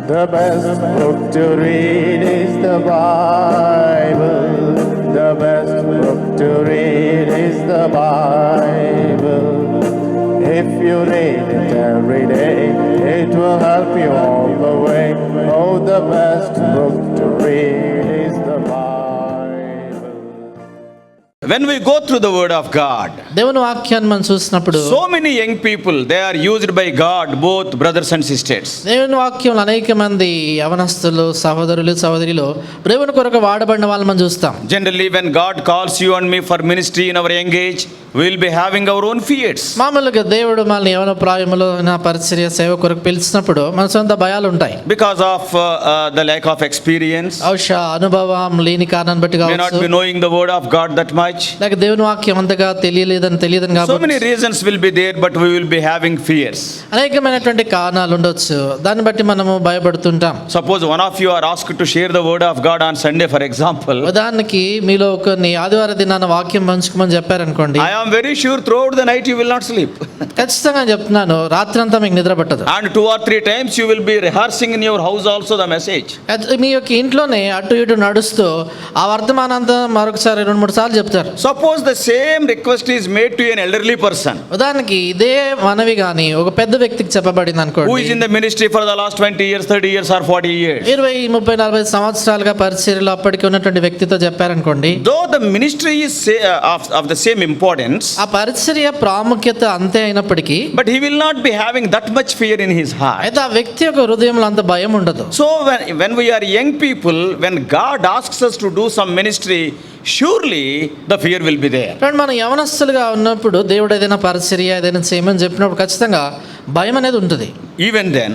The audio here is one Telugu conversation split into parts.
The best book to read is the Bible. The best book to read is the Bible. If you read it every day, it will help you all the way. Oh, the best book to read is the Bible. When we go through the word of God, దేవుని వాక్యాన్ని మనం చూసినప్పుడు so many young people, they are used by God, both brothers and sisters. దేవుని వాక్యంలో అనేక మంది యవనస్తులు సహోదరులు సహోదరులు దేవుని కొరకు వాడబడిన వాళ్ళని మనం చూస్తాం. Generally, when God calls you and me for ministry in our young age, we will be having our own fears. మామూలుగా దేవుడు మనల్ని యవన ప్రాయములో నా పరిచర్య సేవ కొరకు పిలిచినప్పుడు మన సొంత భయాలు ఉంటాయి. Because of the lack of experience, బహుశా అనుభవం లేని కారణాన్ని బట్టి may not కావచ్చు, be knowing the word of God that much. లేక దేవుని వాక్యం అంతగా తెలియదని So కాబట్టి many reasons will be there, but we will be having fears. అనేకమైనటువంటి కారణాలు ఉండొచ్చు. దాన్ని బట్టి మనము భయపడుతుంటాం. Suppose one of you are asked to share the word of God on Sunday, for example. ఉదాహరణకి మీలో కొన్ని ఆదివార దినాన వాక్యం పంచుకోమని చెప్పారనుకోండి, I am very sure throughout the night you will not sleep. ఖచ్చితంగా చెప్తున్నాను, రాత్రంతా మీకు నిద్ర పట్టదు. And 2 or 3 times you will be rehearsing in your house also the message. మీ యొక్క ఇంట్లోనే అటు ఇటు నడుస్తూ ఆ వర్తమానంతా మరొకసారి 2-3 సార్లు చెప్తారు. Suppose the same request is made to an elderly person ఉదాహరణకి ఇదే మనవి గాని ఒక పెద్ద వ్యక్తికి చెప్పబడింది who అనుకోండి, is in the ministry for the last 20 years, 30 years or 40 years. 20, 30, 40 సంవత్సరాలుగా పరిచర్యలో అప్పటికి ఉన్నటువంటి వ్యక్తితో చెప్పారనుకోండి, Though the ministry is of the same importance, ఆ పరిచర్య ప్రాముఖ్యత అంతే అయినప్పటికీ but he will not be having that much fear in his heart. అయితే ఆ వ్యక్తి యొక్క హృదయంలో అంత భయం ఉండదు. So when we are young people, when God asks us to do some ministry, surely the fear will be there. కానీ మనం యవనస్తులుగా ఉన్నప్పుడు దేవుడు ఏదైనా పరిచర్య ఏదైనా చేయమని చెప్పినప్పుడు ఖచ్చితంగా భయం అనేది ఉంటుంది. Even then,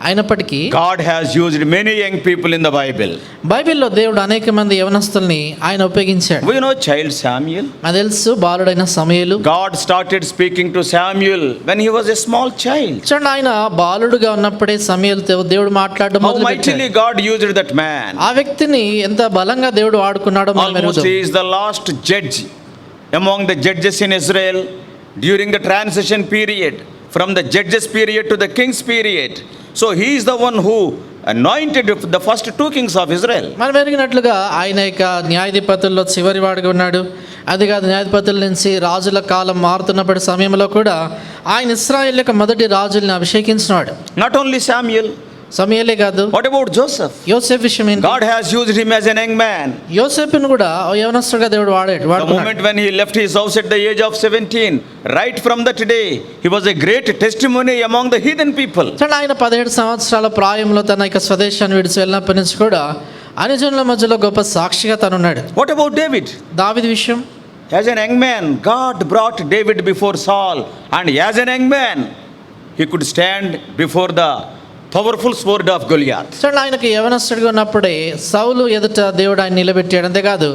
అయినప్పటికీ God has used many young people in the Bible. బైబిల్లో దేవుడు అనేక మంది యవనస్తుల్ని ఆయన ఉపయోగించాడు. We know child Samuel. నాకు తెలుసు బాలుడైన సమూయేలు. God started speaking to Samuel when he was a small child. చూడండి, ఆయన బాలుడుగా ఉన్నప్పుడే సమూయేలుతో దేవుడు మాట్లాడడం How మొదలుపెట్టాడు. mightily God used that man. ఆ వ్యక్తిని ఎంత బలంగా దేవుడు వాడుకున్నాడో మనం Almost ఎరుగుదాం. he is the last judge among the judges in Israel during the transition period from the judges period to the kings period. So he is the one who anointed the first 2 kings of Israel. మనం ఎరిగినట్లుగా ఆయన యొక్క న్యాయాధిపతుల్లో చివరి వాడుగా ఉన్నాడు. అది కాదు, న్యాయాధిపతుల నుంచి రాజుల కాలం మారుతున్నప్పటి సమయంలో కూడా ఆయన ఇశ్రాయేలు యొక్క మొదటి రాజుల్ని అభిషేకించినాడు. Not only Samuel. సమూయేలే కాదు, What about Joseph? యోసేపు విషయం ఏంటి? God has used him as an young man. యోసేపును కూడా యవనస్తుడిగా దేవుడు The వాడుకున్నాడు. moment when he left his house at the age of 17, right from that day, he was a great testimony among the heathen people. చూడండి, ఆయన 17 సంవత్సరాల ప్రాయంలో తన యొక్క స్వదేశాన్ని విడిచి వెళ్ళినప్పటి నుంచి కూడా అనుజనుల మధ్యలో గొప్ప సాక్షిగా తనున్నాడు. What about David? దావీదు విషయం, As an young man, God brought David before Saul, and as an young man, he could stand before the powerful sword of Goliath. చూడండి, ఆయనకి యవనస్తుడిగా ఉన్నప్పుడే సౌలు ఎదుట దేవుడు ఆయన నిలబెట్టాడు. అంతేకాదు,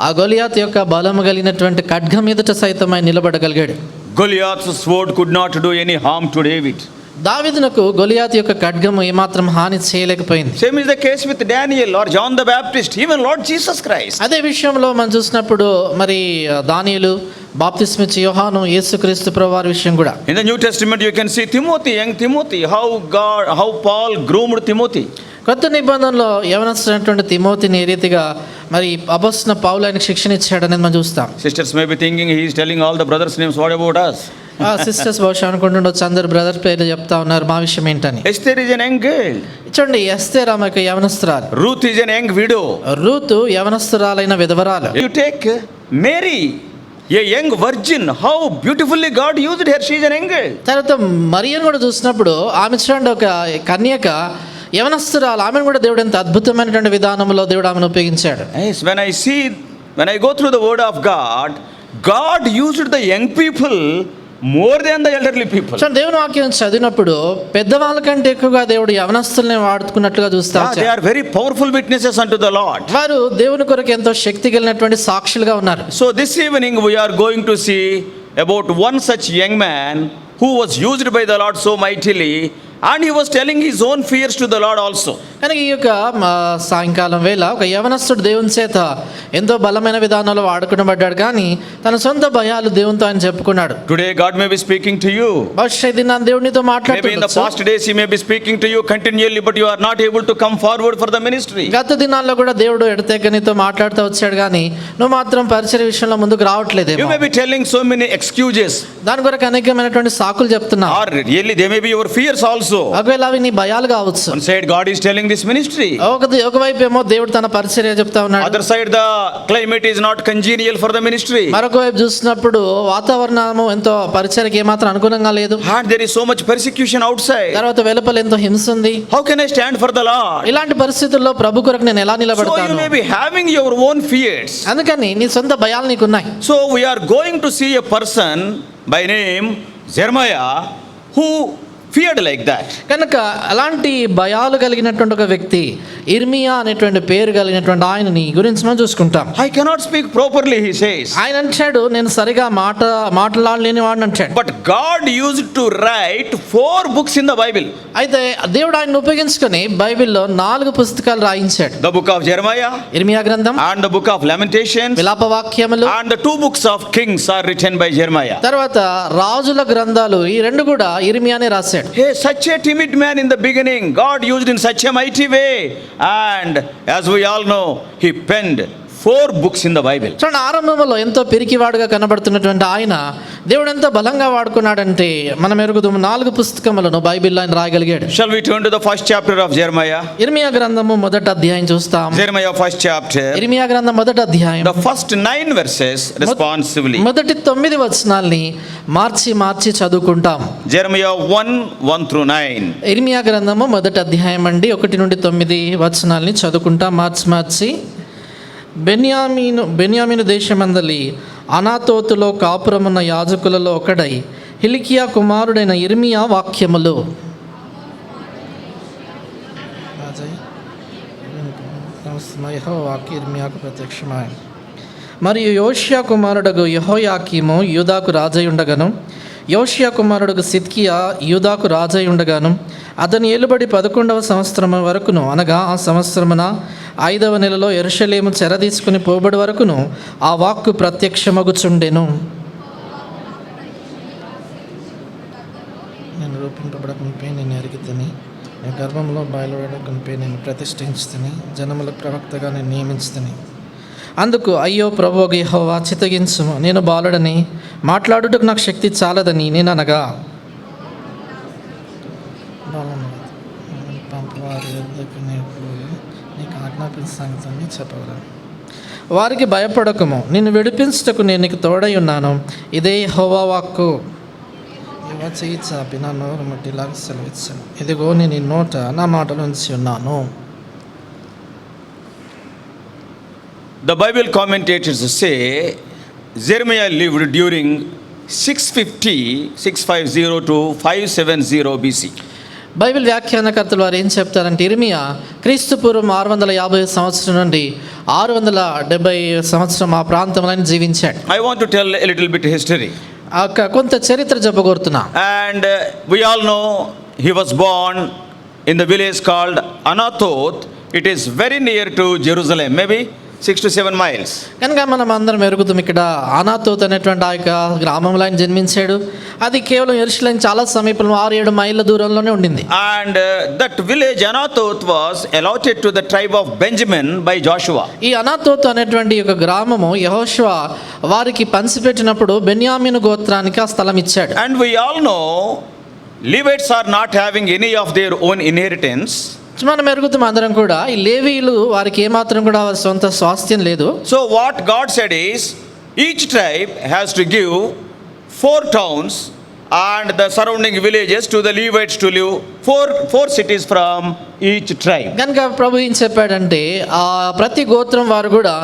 ఆ గొలియాత్ యొక్క బలము కలిగినటువంటి ఖడ్గం ఎదుట సైతం ఆయన నిలబడగలిగాడు. Goliath's sword could not do any harm to David. దావీదునకు Goliath యొక్క ఖడ్గము ఏమాత్రం హాని చేయలేకపోయింది. Same is the case with Daniel or John the Baptist, even Lord Jesus Christ. అదే విషయంలో మనం చూసినప్పుడు మరి దానియేలు, బాప్తిస్మిచ్చి యోహాను, యేసుక్రీస్తు ప్రభువారి విషయం కూడా. In the New Testament you can see Timothy, young Timothy, how Paul groomed Timothy. కొత్త నిబంధనలో యవనస్తున్నటువంటి తిమోతిని ఏ రీతిగా మరి అపొస్తలుడైన పౌలు ఆయనకు శిక్షణ ఇచ్చాడు అనేది మనం చూస్తాం. Sisters may be thinking he is telling all the brothers' names. What about us? Sisters బహుశా అనుకుంటుండొచ్చు, అందరు బ్రదర్ పేర్లు చెప్తా ఉన్నారు, మా విషయం ఏంటని. Esther is an young girl. చూడండి, ఎస్తేర్ ఆమె యొక్క యవనస్తురాలు. Ruth is an young widow. Ruth యవనస్తురాలైన విధవరాలు. You take Mary, a young virgin, how beautifully God used her. She is an young girl. తర్వాత మరియను కూడా చూసినప్పుడు ఆమె చూడండి, ఒక కన్యక యవనస్తురాలు, ఆమెను కూడా దేవుడు ఎంత అద్భుతమైనటువంటి విధానంలో దేవుడు ఆమెను ఉపయోగించాడు. Yes, when I go through the word of God, God used the young people more than the elderly people. చూడండి, దేవుని వాక్యం చదివినప్పుడు పెద్దవాళ్ళ కంటే ఎక్కువగా దేవుడు యవనస్తుల్ని వాడుకున్నట్లుగా చూస్తాం. They are very powerful witnesses unto the Lord. వారు దేవుని కొరకు ఎంతో శక్తి కలిగినటువంటి సాక్షులుగా ఉన్నారు. So this evening we are going to see about one such young man who was used by the Lord so mightily, And he was telling his own fears to the Lord also. కనుక ఈ యొక్క సాయంకాలం వేళ ఒక యవనస్తుడు దేవుని చేత ఎంతో బలమైన విధానంలో వాడుకునబడ్డాడు, కానీ తన సొంత భయాలు దేవునితో ఆయన చెప్పుకున్నాడు. Today God may be speaking to you. భవిష్యత్ దినాన్ని దేవునితో Maybe in the మాట్లాడుతున్నాడు. past days he may be speaking to you continually, but you are not able to come forward for the ministry. గత దినాల్లో కూడా దేవుడు ఎడతెగక నీతో మాట్లాడుతూ వచ్చాడు, కానీ నువ్వు మాత్రం పరిచర్య విషయంలో ముందుకు You రావట్లేదేమో. may be telling so many excuses, దాని కొరకు అనేకమైనటువంటి సాకులు చెప్తున్నావు. or really they may be your fears also. ఒకవేళ అవి నీ భయాలు కావచ్చు. One side God is telling this ministry. ఒకవైపు ఏమో దేవుడు తన పరిచర్య చెప్తా ఉన్నాడు. Other side the climate is not congenial for the ministry. మరొక వైపు చూసినప్పుడు వాతావరణము ఎంతో పరిచర్యకి ఏమాత్రం అనుగుణంగా లేదు. And there is so much persecution outside. తర్వాత వెలుపల ఎంతో హింస ఉంది. How can I stand for the Lord? ఇలాంటి పరిస్థితుల్లో ప్రభు కొరకు నేను ఎలా So you నిలబడతాను? may be having your own fears. అందుకని నీ సొంత భయాలు నీకున్నాయి. So we are going to see a person by name Jeremiah who feared like that. కనుక అలాంటి భయాలు కలిగినటువంటి ఒక వ్యక్తి ఇర్మియా అనేటువంటి పేరు కలిగినటువంటి ఆయనని గురించి మనం చూసుకుంటాం. I cannot speak properly, he says. ఆయన అంటాడు, నేను సరిగా మాట్లాడలేని వాడిని అంటాడు. But God used to write 4 books in the Bible. అయితే దేవుడు ఆయన ఉపయోగించుకొని బైబిల్లో 4 పుస్తకాలు రాయించాడు. The book of Jeremiah ఇర్మియా గ్రంథం, and the book of Lamentations విలాప వాక్యములు, and the 2 books of Kings are written by Jeremiah. తర్వాత రాజుల గ్రంథాలు, ఈ 2 కూడా ఇర్మియానే రాశాడు. Hey, such a timid man in the beginning, God used in such a mighty way, and as we all know, he penned 4 books in the Bible. చూడండి, ఆరంభంలో ఎంతో పిరికివాడుగా కనబడుతున్నటువంటి ఆయన దేవుడు ఎంతో బలంగా వాడుకున్నాడంటే మనం ఎరుగుదాము. 4 పుస్తకములను బైబిల్లో ఆయన రాయగలిగాడు. Shall we turn to the first chapter of Jeremiah? ఇర్మియా గ్రంథము మొదటి అధ్యాయం చూస్తాం. Jeremiah first chapter, ఇర్మియా గ్రంథం మొదటి అధ్యాయం the first 9 verses responsively. మొదటి 9 వచనాల్ని మార్చి చదువుకుంటాం. Jeremiah 1 through 9. ఇర్మియా గ్రంథము మొదటి అధ్యాయం అండి, 1 నుండి 9 వచనాల్ని చదువుకుంటాం మార్చి. బెన్యామీను దేశమందలి అనాతోతులో కాపురమున్న యాజకులలో ఒకడై హిల్కియా కుమారుడైన ఇర్మియా వాక్యములు. ఇర్మియాకు ప్రత్యక్షమాయ. మరియు యోషియా కుమారుడగు యెహోయాకీము యూదాకు రాజై ఉండగను, యోషియా కుమారుడుగు సిద్కియా యూదాకు రాజై ఉండగాను, అతని ఏలుబడి 11వ సంవత్సరం వరకును, అనగా ఆ సంవత్సరమున 5వ నెలలో యెరూషలేము చెర తీసుకుని పోబడి వరకును ఆ వాక్కు ప్రత్యక్షమగుచుండెను. నేను రూపింపబడకునిపై నేను ఎరిగితని, నేను గర్భంలో బయలువెడకునిపై నేను ప్రతిష్ఠించుతని, జనముల ప్రవక్తగా నేను నియమించుతని. అందుకు అయ్యో ప్రభువు యెహోవా చిత్తగించుము, నేను బాలుడని మాట్లాడుటకు నాకు శక్తి చాలదని నేను అనగా, నీకు ఆజ్ఞాపించిన సంగతిని చెప్పగలను. వారికి భయపడకము, నిన్ను విడిపించుటకు నేను నీకు తోడై ఉన్నాను. ఇదే యెహోవా వాక్కు. యువ చేయి చాపి నా నోరు ముట్టిలాగా సెలవిచ్చాను. ఇదిగో నేను ఈ నోట నా మాటలు ఉంచి ఉన్నాను. The Bible commentators say Jeremiah lived during 650 to 570 BC. Bible వ్యాఖ్యానకర్తలు వారు ఏం చెప్తారంటే, ఇర్మియా క్రీస్తు పూర్వం 650 సంవత్సరం నుండి 670 సంవత్సరం ఆ ప్రాంతంలో జీవించాడు. I want to tell a little bit history. కొంత చరిత్ర చెప్పగోరుతున్నా. And we all know he was born in the village called Anathoth. It is very near to Jerusalem, maybe 6 to 7 miles. కనుక మనం అందరం ఎరుగుతాం, ఇక్కడ అనాతోత్ అనేటువంటి ఆ యొక్క గ్రామంలో ఆయన జన్మించాడు. అది కేవలం యెరూషలేము చాలా సమీపంలో 6-7 మైళ్ళ దూరంలోనే ఉండింది. And that village Anathoth was allotted to the tribe of Benjamin by Joshua. ఈ అనాతోత్ అనేటువంటి ఒక గ్రామము యెహోషువ వారికి పంచిపెట్టినప్పుడు బెన్యామీను గోత్రానికి ఆ స్థలం ఇచ్చాడు. And we all know Levites are not having any of their own inheritance. మనం ఎరుగుతాం అందరం కూడా, ఈ లేవీయులు వారికి ఏమాత్రం కూడా వారి సొంత స్వాస్థ్యం లేదు. So what God said is, each tribe has to give 4 towns and the surrounding villages to the Levites to live. Four cities from each tribe. కనుక ప్రభు ఏం చెప్పాడంటే, ఆ ప్రతి గోత్రం వారు కూడా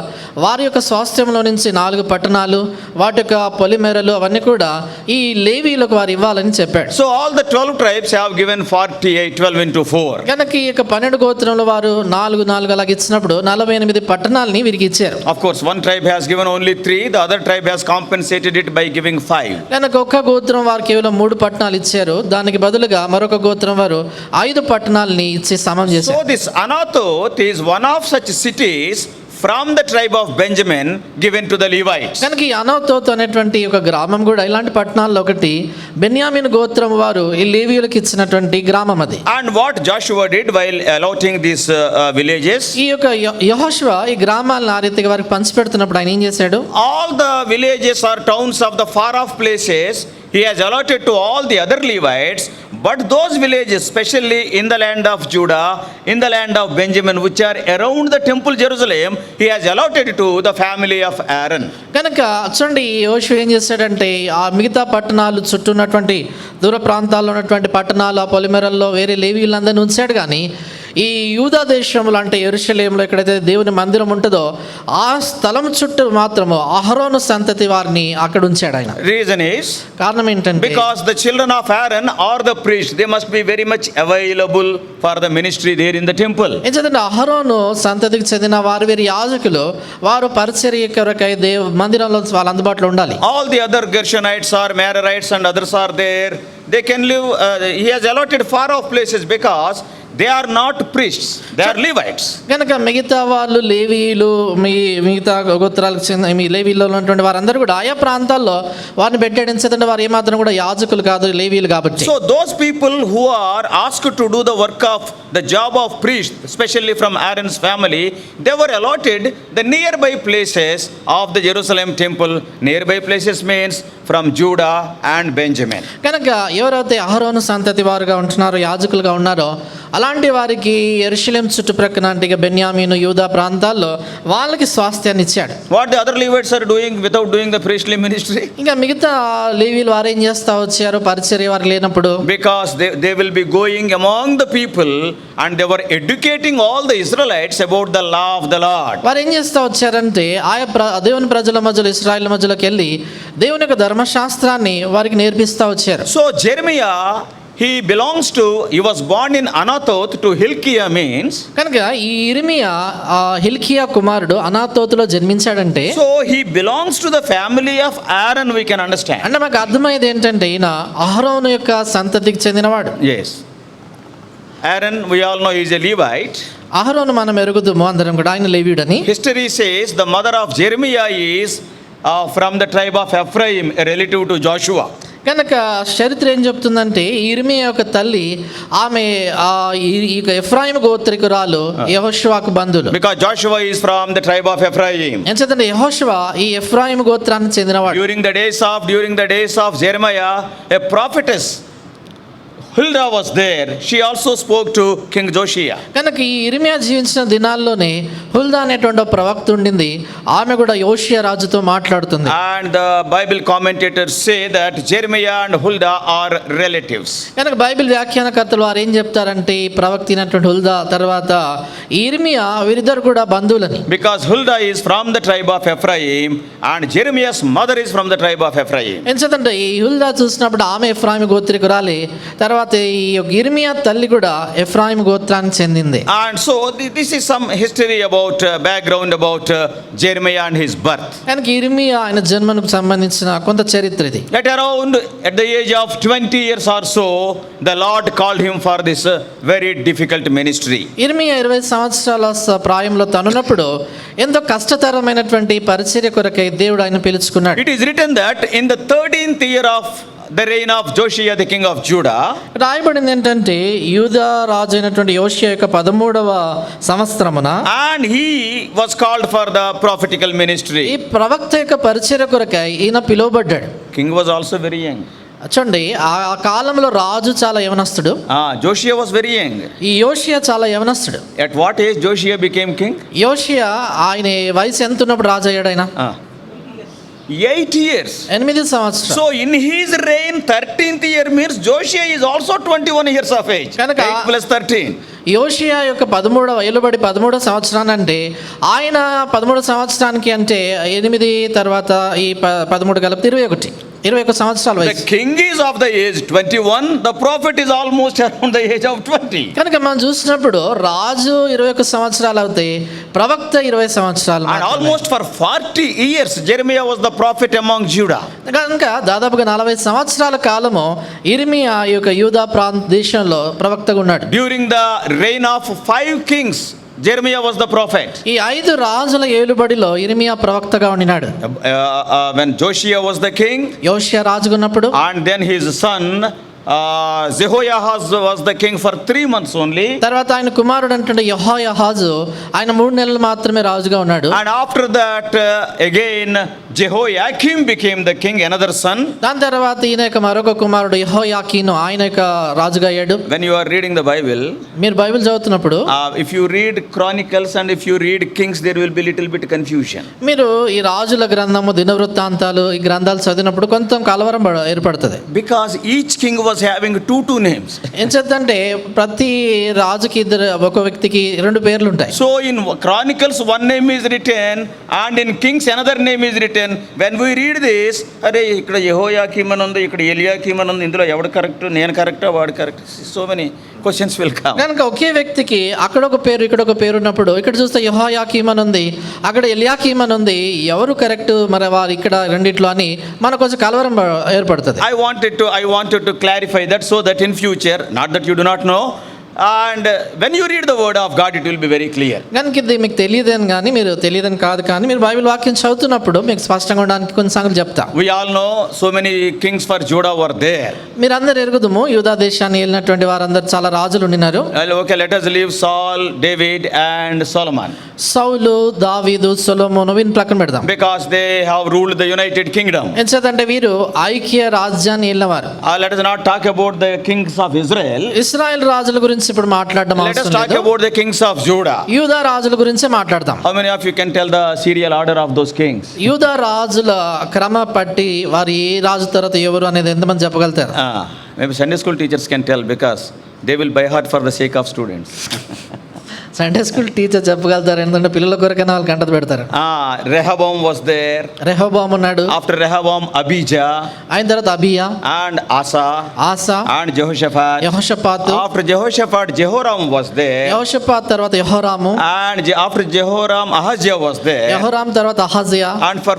వారి యొక్క స్వాస్థ్యంలో నుంచి 4 పట్టణాలు, వాటి యొక్క పొలిమేరలు అవన్నీ కూడా ఈ లేవీయులకు వారు ఇవ్వాలని చెప్పాడు. So all the 12 tribes have given 48, 12 into 4. కనుక ఈ యొక్క 12 గోత్రంలో వారు 4 అలాగ ఇచ్చినప్పుడు 48 పట్టణాలని వీరికి ఇచ్చారు. Of course, one tribe has given only 3, the other tribe has compensated it by giving 5. కనుక ఒక్క గోత్రం వారు కేవలం 3 పట్టణాలు ఇచ్చారు. దానికి బదులుగా మరొక గోత్రం వారు వారు 5 పట్టణాలని ఇచ్చి సమం So చేశారు. this Anathoth is one of such cities from the tribe of Benjamin given to the Levites. కనుక ఈ అనోతోత్ అనేటువంటి ఒక గ్రామం కూడా ఇలాంటి పట్టణాల్లో ఒకటి, బెన్యామీన్ గోత్రం వారు ఈ లేవీయులకు ఇచ్చినటువంటి గ్రామం అది. And what Joshua did while allotting these villages, ఈ యొక్క యెహోషువ ఈ గ్రామాలను ఆ రీతిగా వారికి పంచిపెడుతున్నప్పుడు ఆయన ఏం చేశాడు? all the villages or towns of the far off places he has allotted to all the other Levites, but those villages, especially in the land of Judah, in the land of Benjamin, which are around the temple Jerusalem, he has allotted to the family of Aaron. కనుక చూడండి యెహోషువ ఏం చేశాడంటే ఆ మిగతా పట్టణాలు చుట్టూ ఉన్నటువంటి దూర ప్రాంతాల్లో ఉన్నటువంటి పట్టణాలు, ఆ పొలిమేరల్లో వేరే లేవీయులందరినీ ఉంచాడు. కానీ ఈ యూదా దేశంలో అంటే యెరూషలేములో ఎక్కడైతే దేవుని మందిరం ఉంటుందో ఆ స్థలం చుట్టూ మాత్రము అహరోను సంతతి వారిని అక్కడ ఉంచాడు ఆయన. Reason is కారణం ఏంటంటే because the children of Aaron are the priests, they must be very much available for the ministry there in the temple. ఏంటంటే అహరోను సంతతికి చెందిన వారు వీరి యాజకులు, వారు పరిచర్య కొరకై మందిరంలో వాళ్ళు అందుబాటులో ఉండాలి. All the other Gershonites or Merarites and others are there. They can live, he has allotted far off places because they are not priests, they are Levites. కనుక మిగతా వాళ్ళు లేవీయులు, మిగతా గోత్రాలకు చెందిన మీ లేవీలో ఉన్నటువంటి వారందరూ కూడా ఆయా ప్రాంతాల్లో వారిని పెట్టేడించదంటే వారు ఏమాత్రం కూడా యాజకులు కాదు, లేవీయులు కాబట్టి. So those people who are asked to do the work of the job of priest, especially from Aaron's family, they were allotted the nearby places of the Jerusalem temple. Nearby places means from Judah and Benjamin. కనుక ఎవరైతే అహరోను సంతతి వారుగా ఉంటున్నారో, యాజకులుగా ఉన్నారో అలాంటి వారికి యెరూషలేం చుట్టుప్రక్కన అంటే బెన్యామీను యూదా ప్రాంతాల్లో వాళ్ళకి స్వాస్థ్యాన్ని ఇచ్చాడు. What the other Levites are doing without doing the priestly ministry? ఇంకా మిగతా లేవీలు వారు ఏం చేస్తా వచ్చారు పరిచర్య వారు లేనప్పుడు? Because they will be going among the people and they were educating all the Israelites about the law of the Lord. వారు ఏం చేస్తా వచ్చారంటే ఆయా దేవుని ప్రజల మధ్యలో, ఇశ్రాయేల్ మధ్యలోకి వెళ్ళి దేవుని యొక్క ధర్మశాస్త్రాన్ని వారికి నేర్పిస్తా వచ్చారు. So Jeremiah, he was born in Anathoth to Hilkiah means. కనుక ఈ ఇర్మియా హిల్కియా కుమారుడు అనాతోతులో జన్మించాడంటే So he belongs to the family of Aaron, we can understand. అంటే మాకు అర్థమయ్యేది ఏంటంటే ఈయన అహరోను యొక్క సంతతికి చెందినవాడు. Yes. Aaron, we all know, is a Levite. అహరోను మనం ఎరుగుదుము అందరం కూడా, ఆయన లేవీయుడని. History says the mother of Jeremiah is from the tribe of Ephraim, a relative to Joshua. కనుక చరిత్ర ఏం చెప్తుందంటే ఇర్మియా యొక్క తల్లి ఆమె ఈ ఎఫ్రాయిం గోత్రికురాలు యెహోషువకు బంధువులు. Because Joshua is from the tribe of Ephraim. ఎందుకంటే యెహోషువ ఈ ఎఫ్రాయిం గోత్రానికి చెందినవాడు. During the days of Jeremiah, a prophetess Huldah was there. She also spoke to King Josiah. కనుక ఈ ఇర్మియా జీవించిన దినాల్లోనే హుల్దా అనేటువంటి ప్రవక్త ఉండింది. ఆమె కూడా యోషియా రాజుతో మాట్లాడుతుంది. And the Bible commentators say that Jeremiah and Huldah are relatives. కనుక బైబిల్ వ్యాఖ్యానకర్తలు వారు ఏం చెప్తారంటే ఈ ప్రవక్త అయినటువంటి హుల్దా తర్వాత ఇర్మియా వీరిద్దరు కూడా బంధువులని. Because Huldah is from the tribe of Ephraim and Jeremiah's mother is from the tribe of Ephraim. ఎందుకంటే ఈ హుల్దా చూసినప్పుడు ఆమె ఎఫ్రాయిం గోత్రికురాలి, తర్వాత ఈ ఇర్మియా తల్లి కూడా ఎఫ్రాయిం గోత్రానికి చెందింది. And so this is some history about background about Jeremiah and his birth. కనుక ఇర్మియా ఆయన జన్మకు సంబంధించిన కొంత చరిత్ర ఇది. At the age of 20 years or so, the Lord called him for this very difficult ministry. ఇర్మియా 20 సంవత్సరాల ప్రాయంలో తనున్నప్పుడు ఎంతో కష్టతరమైనటువంటి పరిచర్య కొరకై దేవుడు ఆయన పిలుచుకున్నాడు. It is written that in the 13th year of the reign of Josiah the king of Judah, రాయబడింది ఏంటంటే యూదా రాజు అయినటువంటి యోషియా యొక్క 13వ సంవత్సరమున and he was called for the prophetical ministry. ఈ ప్రవక్త యొక్క పరిచర్య కొరకై ఈయన పిలువబడ్డాడు. King was also very young. చూడండి ఆ కాలంలో రాజు చాలా యవనస్తుడు. Josiah was very young. ఈ యోషియా చాలా యవనస్తుడు. At what age Josiah became king? యోషియా ఆయన వయసు ఎంత ఉన్నప్పుడు రాజు అయ్యాడు? ఆయన 8 years. 8 సంవత్సరాలు. So in his reign 13th year means Josiah is also 21 years of age. 8 plus 13. యోషియా యొక్క 13వ ఏలుబడి 13వ సంవత్సరాన్ని అంటే ఆయన 13వ సంవత్సరానికి అంటే 8 తర్వాత ఈ 13 కలిపి 21. 21 సంవత్సరాల The వయసు. king is of the age 21, the prophet is almost around the age of 20. కనుక మనం చూసినప్పుడు రాజు 21 సంవత్సరాలు అవుతాయి, ప్రవక్త 20 సంవత్సరాలు And మాత్రమే. almost for 40 years, Jeremiah was the prophet among Judah. కనుక దాదాపుగా 40 సంవత్సరాల కాలము ఇర్మియా ఈ యొక్క యూదా ప్రాంత దేశంలో ప్రవక్తగా ఉన్నాడు. During the reign of 5 kings, Jeremiah was the prophet. ఈ 5 రాజుల ఏలుబడిలో ఇర్మియా ప్రవక్తగా ఉండినాడు. When Josiah was the king, యోషియా రాజుగా ఉన్నప్పుడు, and then his son Jehoiahaz was the king for 3 months only. తర్వాత ఆయన కుమారుడు అంటే యెహోయాహాజు, ఆయన 3 నెలలు మాత్రమే రాజుగా ఉన్నాడు. And after that, again Jehoiakim became the king, another son. దాని తర్వాత ఈయన యొక్క మరొక కుమారుడు యెహోయాకీను, ఆయన యొక్క రాజుగా అయ్యాడు. When you are reading the Bible, మీరు బైబిల్ చదువుతున్నప్పుడు if you read Chronicles and if you read Kings, there will be little bit confusion. మీరు ఈ రాజుల గ్రంథము, దినవృత్తాంతాలు, ఈ గ్రంథాలు చదివినప్పుడు కొంచెం కలవరం ఏర్పడుతుంది. Because each king was having two names. ఏం చేద్దంటే ప్రతి రాజుకి ఒక వ్యక్తికి 2 పేర్లు ఉంటాయి. So in Chronicles one name is written and in Kings another name is written. When we read this, అరే ఇక్కడ యెహోయాకీం అని ఉంది, ఇక్కడ ఎలియాకీం అని ఉంది, ఇందులో ఎవడు కరెక్ట్, నేను కరెక్టా, వాడు correct, so many questions will come. కనుక ఒకే వ్యక్తికి అక్కడ ఒక పేరు, ఇక్కడ ఒక పేరు ఉన్నప్పుడు ఇక్కడ చూస్తే యెహోయాకీం అని ఉంది, అక్కడ ఎలియాకీం అని ఉంది, ఎవరు కరెక్ట్, మరి వారు ఇక్కడ రెండిట్లో అని మనకు కొంచెం కలవరం ఏర్పడుతుంది. I wanted to clarify that so that in future, not that you do not know, and when you read the word of God, it will be very clear. కనుక ఇది మీకు తెలియదని కానీ, మీరు తెలియదని కాదు కానీ, మీరు బైబిల్ వాక్యం చదువుతున్నప్పుడు మీకు స్పష్టంగా ఉండడానికి కొన్ని సంగతులు చెప్తా. We all know so many kings for Judah were there. మీరందరూ ఎరుగుదుము, యూదా దేశాన్ని వెళ్ళినటువంటి వారందరూ చాలా రాజులు ఉండినారు. Okay, let us leave Saul, David and Solomon, సౌలు, దావీదు, సొలొమోను వీరిని ప్రక్కన పెడదాం. because they have ruled the United Kingdom. ఎందుకంటే వీరు ఐక్య రాజ్యాన్ని వెళ్ళినవారు. Let us not talk about the kings of Israel. Israel రాజుల గురించి ఇప్పుడు మాట్లాడడం Let us అవసరం talk లేదు. about the kings of Judah. యూదా రాజుల గురించే మాట్లాడతాం. How many of you can tell the serial order of those kings? యూదా రాజుల క్రమ పట్టి వారు ఏ రాజు తర్వాత ఎవరు అనేది ఎంతమంది చెప్పగలుగుతారు? Maybe Sunday school teachers can tell because they will by heart for the sake of students. Sunday school teacher చెప్పగలుగుతారు, ఎందుకంటే పిల్లల కొరకైనా వాళ్ళు కంటది పెడతారు. Rehoboam was there. రెహోబాము ఉన్నాడు. After Rehoboam, Abijah. ఆయన తర్వాత అబియా, And Asa. Asa, And Jehoshaphat. యెహోషాపాతు. After Jehoshaphat, Jehoram was there. యెహోషాపాతు తర్వాత యెహోరాము, And after Jehoram, Ahaziah was there. యెహోరాము తర్వాత అహజ్యా. And for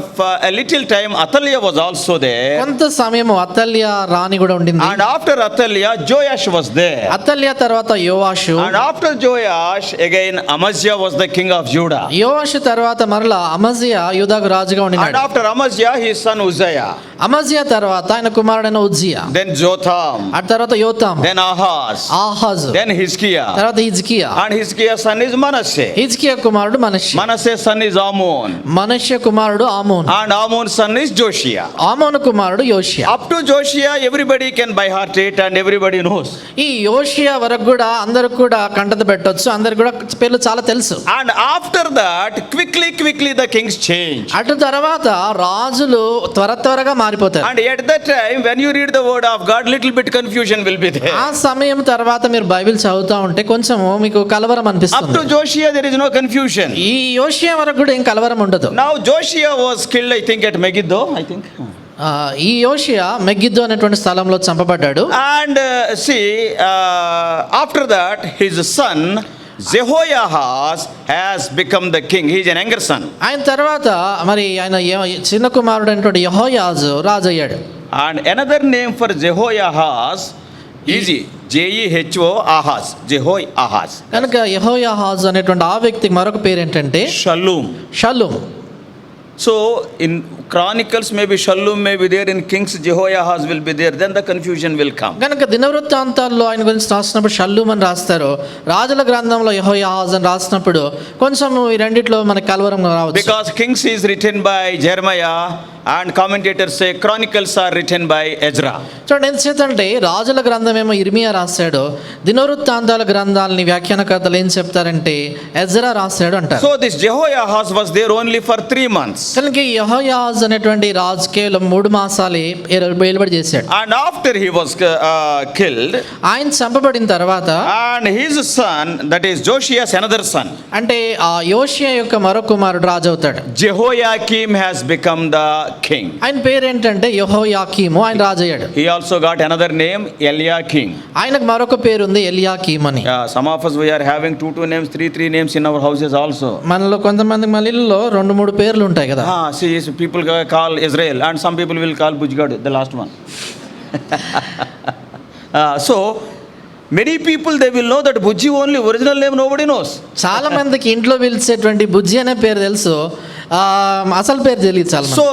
a little time, Athaliah was also there. కొంత సమయము అతల్యా రాణి కూడా ఉండింది. And after Athaliah, Joash was there. Athaliah తర్వాత యోవాషు. And after Joash, again Amaziah was the king of Judah. యోవాషు తర్వాత మరలా అమజియా యూదాకు రాజుగా And ఉండినాడు. after Amaziah, his son Uzziah. అమజియా తర్వాత ఆయన కుమారుడైన ఉజ్జియా. Then Jotham. ఆ తర్వాత యోతాము, Then Ahaz. ఆహాజు, Then Hizkiah. తర్వాత హిజ్కియా. And Hizkiah's son is Manasseh. హిజ్కియా కుమారుడు మనష్షే. Manasseh's son is Amon. మనష్షే కుమారుడు ఆమోను. And Amon's son is Josiah. ఆమోను కుమారుడు యోషియా. Up to Josiah, everybody can by heart it and everybody knows. ఈ యోషియా వరకు కూడా అందరు కూడా కంటత పెట్టొచ్చు, అందరికి కూడా పేర్లు చాలా తెలుసు. And after that, quickly the kings change. అటు తర్వాత రాజులు త్వరగా మారిపోతారు. And at that time, when you read the word of God, little bit confusion will be there. ఆ సమయం తర్వాత మీరు బైబిల్ చదువుతా ఉంటే కొంచెం మీకు కలవరం Up అనిపిస్తుంది. to Josiah, there is no confusion. ఈ యోషియా వరకు కూడా ఏం కలవరం ఉండదు. Now Josiah was killed, I think, at Megiddo, I think. ఈ యోషియా మెగిద్దో అనేటువంటి స్థలంలో చంపబడ్డాడు. And after that, his son Jehoiahaz has become the king. He is an younger son. ఆయన తర్వాత మరి ఆయన చిన్న కుమారుడు అయినటువంటి యెహోయాజు రాజు అయ్యాడు. And another name for Jehoiahaz is Jehoahaz. Jehoahaz. కనుక యెహోయాహాజు అనేటువంటి ఆ వ్యక్తికి మరొక పేరు ఏంటంటే Shallum. షల్లూమ్. So in Chronicles, maybe Shallum may be there, in Kings Jehoiahaz will be there, then the confusion will come. కనుక దినవృత్తాంతాల్లో ఆయన గురించి రాసినప్పుడు షల్లూమ్ అని రాస్తారు, రాజుల గ్రంథంలో యెహోయాహాజు అని రాసినప్పుడు కొంచెం ఈ రెండిట్లో మనకి కలవరం రావచ్చు. Because Kings is written by Jeremiah and commentators say Chronicles are written by Ezra. చూడండి ఎందుచేతంటే రాజుల గ్రంథం ఏమో ఇర్మియా రాశాడు, దినవృత్తాంతాల గ్రంథాలని వ్యాఖ్యానకర్తలు ఏం చెప్తారంటే ఎజ్రా రాశాడు అంటారు. So this Jehoiahaz was there only for 3 months. months. కనుక ఈ యెహోయాహాజు అనేటువంటి రాజు కేవలం 3 మాసాలే ఏలుబడి చేశాడు. And after he was killed, ఆయన చంపబడిన తర్వాత and his son, that is Josias, another son, అంటే ఆ యోషియా యొక్క మరో కుమారుడు రాజు అవుతాడు. Jehoiakim has become the king. ఆయన పేరేంటంటే యెహోయాకీము, ఆయన రాజు అయ్యాడు. He also got another name, Eliakim. ఆయనకు మరొక పేరు ఉంది ఎలియాకీం అని. Some of us, we are having two names, three names in our houses also. మనలో కొంతమంది మన ఇళ్ళలో 2-3 పేర్లు ఉంటాయి కదా. See, people call Israel, and some people will call Bujgad, the last one. So many people, they will know that Bujji only, original name nobody knows. చాలా మందికి ఇంట్లో పిలిచేటువంటి బుజ్జి అనే పేరు తెలుసు, అసలు పేరు తెలియదు చాలా మంది. So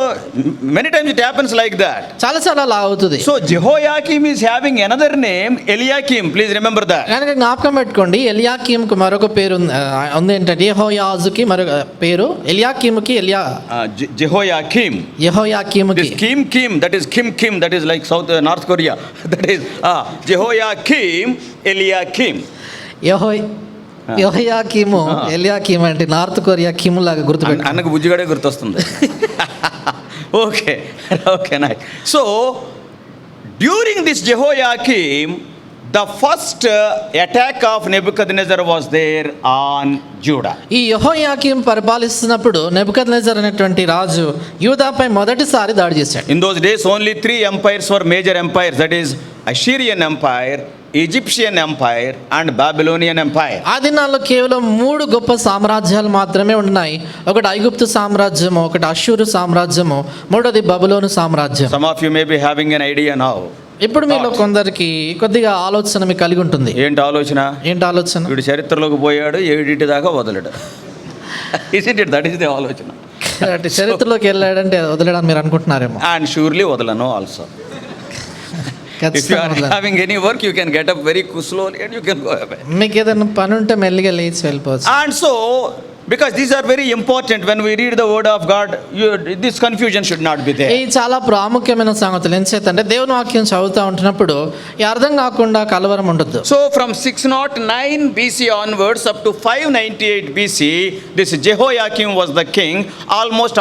many times it happens like that. చాలా అలా అవుతుంది. So Jehoiakim is having another name, Eliakim. Please remember that. కనుక జ్ఞాపకం పెట్టుకోండి, ఎలియాకీంకు మరొక పేరు ఉంది ఏంటంటే యెహోయాహాజుకి మరొక పేరు, ఎలియాకీముకి Jehoiakim. యెహోయాకీముకి This Kim, that is Kim, that is like North Korea. That is Jehoiakim, Eliakim. యెహోయాకీము ఎలియాకీం అంటే నార్త్ కొరియా కిమ్ లాగా గుర్తుపెట్టు. అన్నకు బుజ్జిగాడే గుర్తొస్తుంది. Okay, nice. So during this Jehoiakim, the first attack of Nebuchadnezzar was there on Judah. ఈ యెహోయాకీం పరిపాలిస్తున్నప్పుడు నెబుకద్నెజర్ అనేటువంటి రాజు యూదాపై మొదటిసారి దాడి చేశాడు. In those days only 3 empires were major empires, that is Assyrian Empire, Egyptian Empire and Babylonian Empire. ఆ దినాల్లో కేవలం 3 గొప్ప సామ్రాజ్యాలు మాత్రమే ఉన్నాయి. ఒకటి ఐగుప్తు సామ్రాజ్యము, ఒకటి అష్షూరు సామ్రాజ్యము, మూడోది బబులోను సామ్రాజ్యం. Some of you may be having an idea now. ఇప్పుడు మీలో కొందరికి కొద్దిగా ఆలోచన మీకు కలిగి ఉంటుంది. ఏంటి ఆలోచన? వీడు చరిత్రలోకి పోయాడు, 7 దాకా వదలడు. Isn't it? That is the ఆలోచన. చరిత్రలోకి వెళ్ళాడంటే వదలడానికి మీరు అనుకుంటున్నారేమో. And surely వదలను also. If you are having any work, you can get up very slowly and you can go away. మీకు ఏదైనా పని ఉంటే మెల్లిగా లేచి వెళ్ళిపోవచ్చు. And so, because these are very important when we read the word of God, this confusion should not be there. ఈ చాలా ప్రాముఖ్యమైన సంగతులు. ఎందుచేతంటే దేవుని వాక్యం చదువుతూ ఉంటున్నప్పుడు ఈ అర్థం కాకుండా కలవరం ఉండదు. So from 609 BC onwards up to 598 BC, this Jehoiakim was the king almost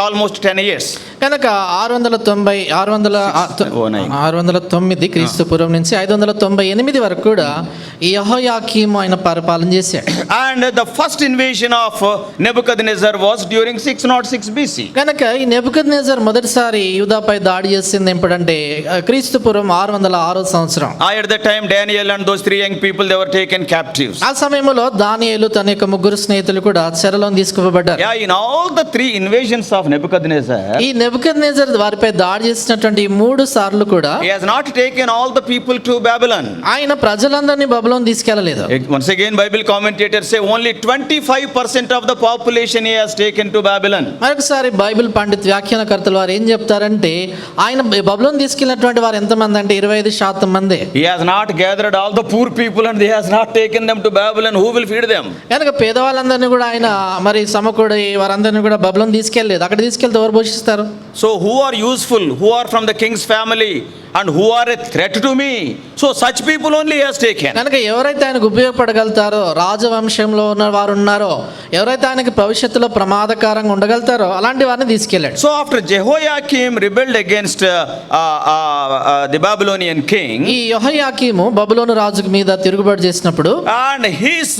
10 years. కనుక 609 క్రీస్తు పూర్వం నుంచి 598 వరకు కూడా ఈ యెహోయాకీము ఆయన పరిపాలన చేశాడు. And the first invasion of Nebuchadnezzar was during 606 BC. కనుక ఈ నెబుకద్నెజర్ మొదటిసారి యూదాపై దాడి చేసింది ఎప్పుడంటే క్రీస్తు పూర్వం 606వ సంవత్సరం. At that time Daniel and those 3 young people, they were taken captives. ఆ సమయంలో దానియేలు తన యొక్క 3 స్నేహితులు కూడా చెరలో తీసుకుపోబడ్డారు. In all the 3 invasions of Nebuchadnezzar, ఈ నెబుకద్నెజర్ వారిపై దాడి చేసినటువంటి 3 సార్లు కూడా he has not taken all the people to Babylon. ఆయన ప్రజలందరినీ బబులోను తీసుకెళ్లలేదు. Once again Bible commentators say only 25% of the population he has taken to Babylon. మరొకసారి బైబిల్ పండిత్ వ్యాఖ్యానకర్తలు వారు ఏం చెప్తారంటే ఆయన బబులోను తీసుకెళ్ళినటువంటి వారు ఎంతమంది అంటే 25% మంది. He has not gathered all the poor people and he has not taken them to Babylon. Who will feed them? కనుక పేదవాళ్ళందరినీ కూడా ఆయన మరి సమకూడి వారందరినీ కూడా బబులోను తీసుకెళ్ళలేదు. అక్కడ తీసుకెళ్తే ఎవరు పోషిస్తారు? So who are useful, who are from the king's family and who are a threat to me, so such people only he has taken. కనుక ఎవరైతే ఆయనకు ఉపయోగపడగలుగుతారో, రాజవంశంలో ఉన్న వారు ఉన్నారో, ఎవరైతే ఆయనకి భవిష్యత్తులో ప్రమాదకరంగా ఉండగలుగుతారో అలాంటి వారిని తీసుకెళ్ళాడు. So after Jehoiakim rebelled against the Babylonian king, ఈ యెహోయాకీము బబులోను రాజు మీద తిరుగుబాటు చేసినప్పుడు and his